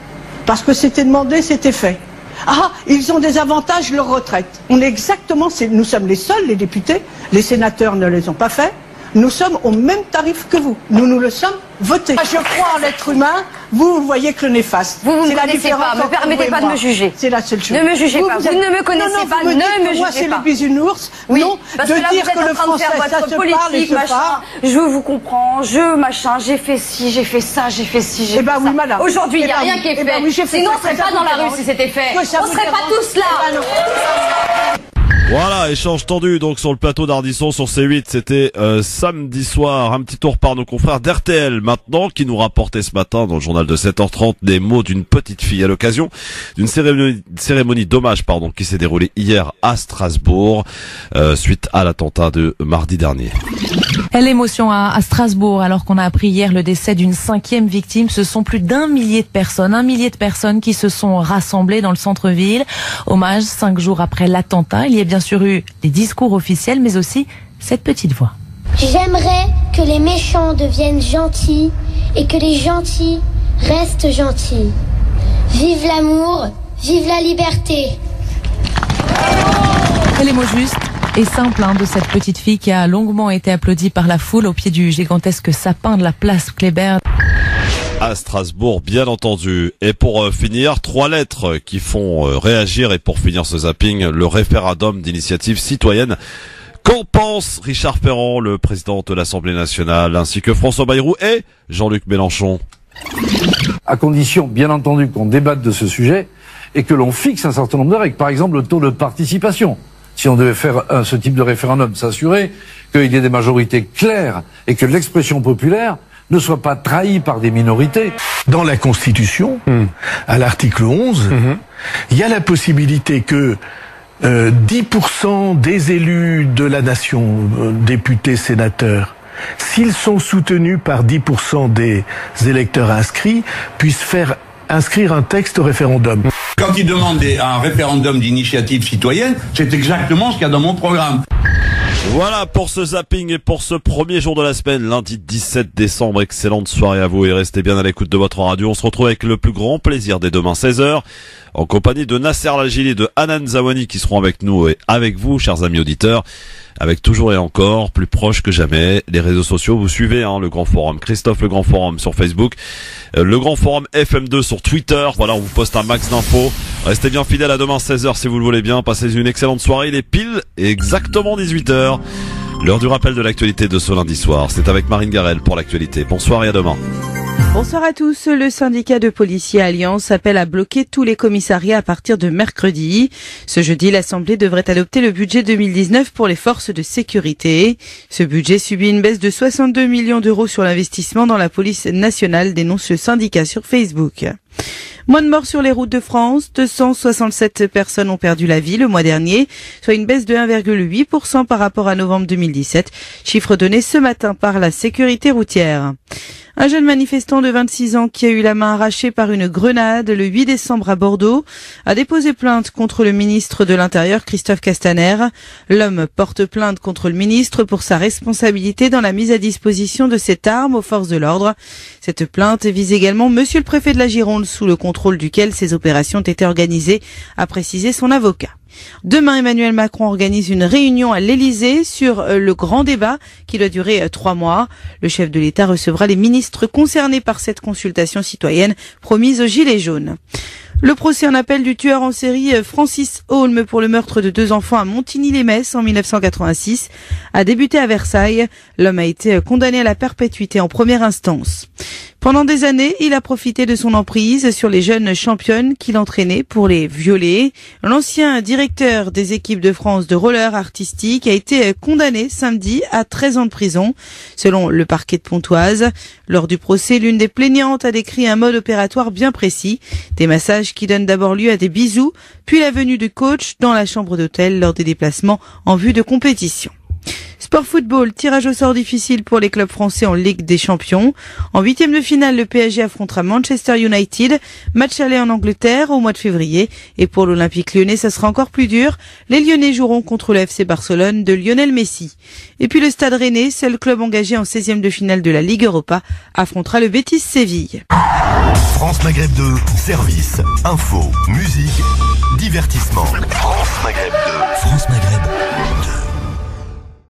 parce que c'était demandé, c'était fait. Ah, ils ont des avantages, leur retraite. On est exactement, nous sommes les seuls, les députés, les sénateurs ne les ont pas fait. Nous sommes au même tarif que vous. Nous le sommes votés. Je crois en l'être humain, vous voyez que le néfaste. Vous ne me connaissez pas, ne me permettez pas de me juger. C'est la seule chose. Ne me jugez pas, vous ne me connaissez pas, ne me jugez pas. Moi, c'est le bisounours. Oui, non, parce de que là, dire vous êtes que le en train de faire français, ça votre se politique, parle et se machin. parle. Je vous comprends, j'ai fait ci, j'ai fait ça, j'ai fait ci, j'ai fait ça. Oui, madame. Aujourd'hui, il n'y a rien qui est fait. Sinon, on ne serait pas dans la rue si c'était fait. On ne serait pas tous là. Voilà, échange tendu donc sur le plateau d'Ardisson sur C8, c'était samedi soir. Un petit tour par nos confrères d'RTL maintenant qui nous rapportaient ce matin dans le journal de 7h30 des mots d'une petite fille à l'occasion d'une cérémonie d'hommage qui s'est déroulée hier à Strasbourg suite à l'attentat de mardi dernier. L'émotion à Strasbourg alors qu'on a appris hier le décès d'une 5e victime. Ce sont plus d'1 millier de personnes qui se sont rassemblées dans le centre-ville. Hommage 5 jours après l'attentat. Il y a bien sûr eu des discours officiels mais aussi cette petite voix. J'aimerais que les méchants deviennent gentils et que les gentils restent gentils. Vive l'amour, vive la liberté. Et les mots justes et simples de cette petite fille qui a longuement été applaudie par la foule au pied du gigantesque sapin de la place Kléber. À Strasbourg, bien entendu. Et pour finir, 3 lettres qui font réagir. Et pour finir ce zapping, le référendum d'initiative citoyenne. Qu'en pense Richard Ferrand, le président de l'Assemblée nationale, ainsi que François Bayrou et Jean-Luc Mélenchon? À condition, bien entendu, qu'on débatte de ce sujet et que l'on fixe un certain nombre de règles. Par exemple, le taux de participation. Si on devait faire ce type de référendum, s'assurer qu'il y ait des majorités claires et que l'expression populaire ne soit pas trahi par des minorités. Dans la Constitution, à l'article 11, il y a la possibilité que 10% des élus de la nation, députés, sénateurs, s'ils sont soutenus par 10% des électeurs inscrits, puissent faire inscrire un texte au référendum. Quand ils demandent un référendum d'initiative citoyenne, c'est exactement ce qu'il y a dans mon programme. Voilà pour ce zapping et pour ce premier jour de la semaine, lundi 17 décembre. Excellente soirée à vous et restez bien à l'écoute de votre radio. On se retrouve avec le plus grand plaisir dès demain 16h en compagnie de Nasser Lajili et de Hanan Zawani qui seront avec nous et avec vous, chers amis auditeurs. Avec toujours et encore, plus proche que jamais, les réseaux sociaux. Vous suivez le Grand Forum, Christophe le Grand Forum sur Facebook, le Grand Forum FM2 sur Twitter. Voilà, on vous poste un max d'infos. Restez bien fidèles à demain 16h si vous le voulez bien. Passez une excellente soirée. Il est pile exactement 18h. L'heure du rappel de l'actualité de ce lundi soir. C'est avec Marine Garel pour l'actualité. Bonsoir et à demain. Bonsoir à tous. Le syndicat de policiers Alliance appelle à bloquer tous les commissariats à partir de mercredi. Ce jeudi, l'Assemblée devrait adopter le budget 2019 pour les forces de sécurité. Ce budget subit une baisse de 62 millions d'euros sur l'investissement dans la police nationale, dénonce le syndicat sur Facebook. Moins de morts sur les routes de France, 267 personnes ont perdu la vie le mois dernier, soit une baisse de 1,8% par rapport à novembre 2017, chiffre donné ce matin par la sécurité routière. Un jeune manifestant de 26 ans qui a eu la main arrachée par une grenade le 8 décembre à Bordeaux a déposé plainte contre le ministre de l'Intérieur Christophe Castaner. L'homme porte plainte contre le ministre pour sa responsabilité dans la mise à disposition de cette arme aux forces de l'ordre. Cette plainte vise également monsieur le préfet de la Gironde sous le contrôle duquel ces opérations ont été organisées, a précisé son avocat. Demain, Emmanuel Macron organise une réunion à l'Elysée sur le grand débat qui doit durer 3 mois. Le chef de l'État recevra les ministres concernés par cette consultation citoyenne promise aux Gilets jaunes. Le procès en appel du tueur en série Francis Holm pour le meurtre de 2 enfants à Montigny-lès-Metz en 1986 a débuté à Versailles. L'homme a été condamné à la perpétuité en première instance. Pendant des années, il a profité de son emprise sur les jeunes championnes qu'il entraînait pour les violer. L'ancien directeur des équipes de France de roller artistique a été condamné samedi à 13 ans de prison, selon le parquet de Pontoise. Lors du procès, l'une des plaignantes a décrit un mode opératoire bien précis. Des massages qui donnent d'abord lieu à des bisous, puis la venue de coach dans la chambre d'hôtel lors des déplacements en vue de compétition. Sport football, tirage au sort difficile pour les clubs français en Ligue des Champions. En 8e de finale, le PSG affrontera Manchester United. Match aller en Angleterre au mois de février. Et pour l'Olympique lyonnais, ça sera encore plus dur. Les Lyonnais joueront contre le FC Barcelone de Lionel Messi. Et puis le Stade Rennais, seul club engagé en 16e de finale de la Ligue Europa, affrontera le Betis Séville. France Maghreb 2, service, info, musique, divertissement. France Maghreb 2. France Maghreb.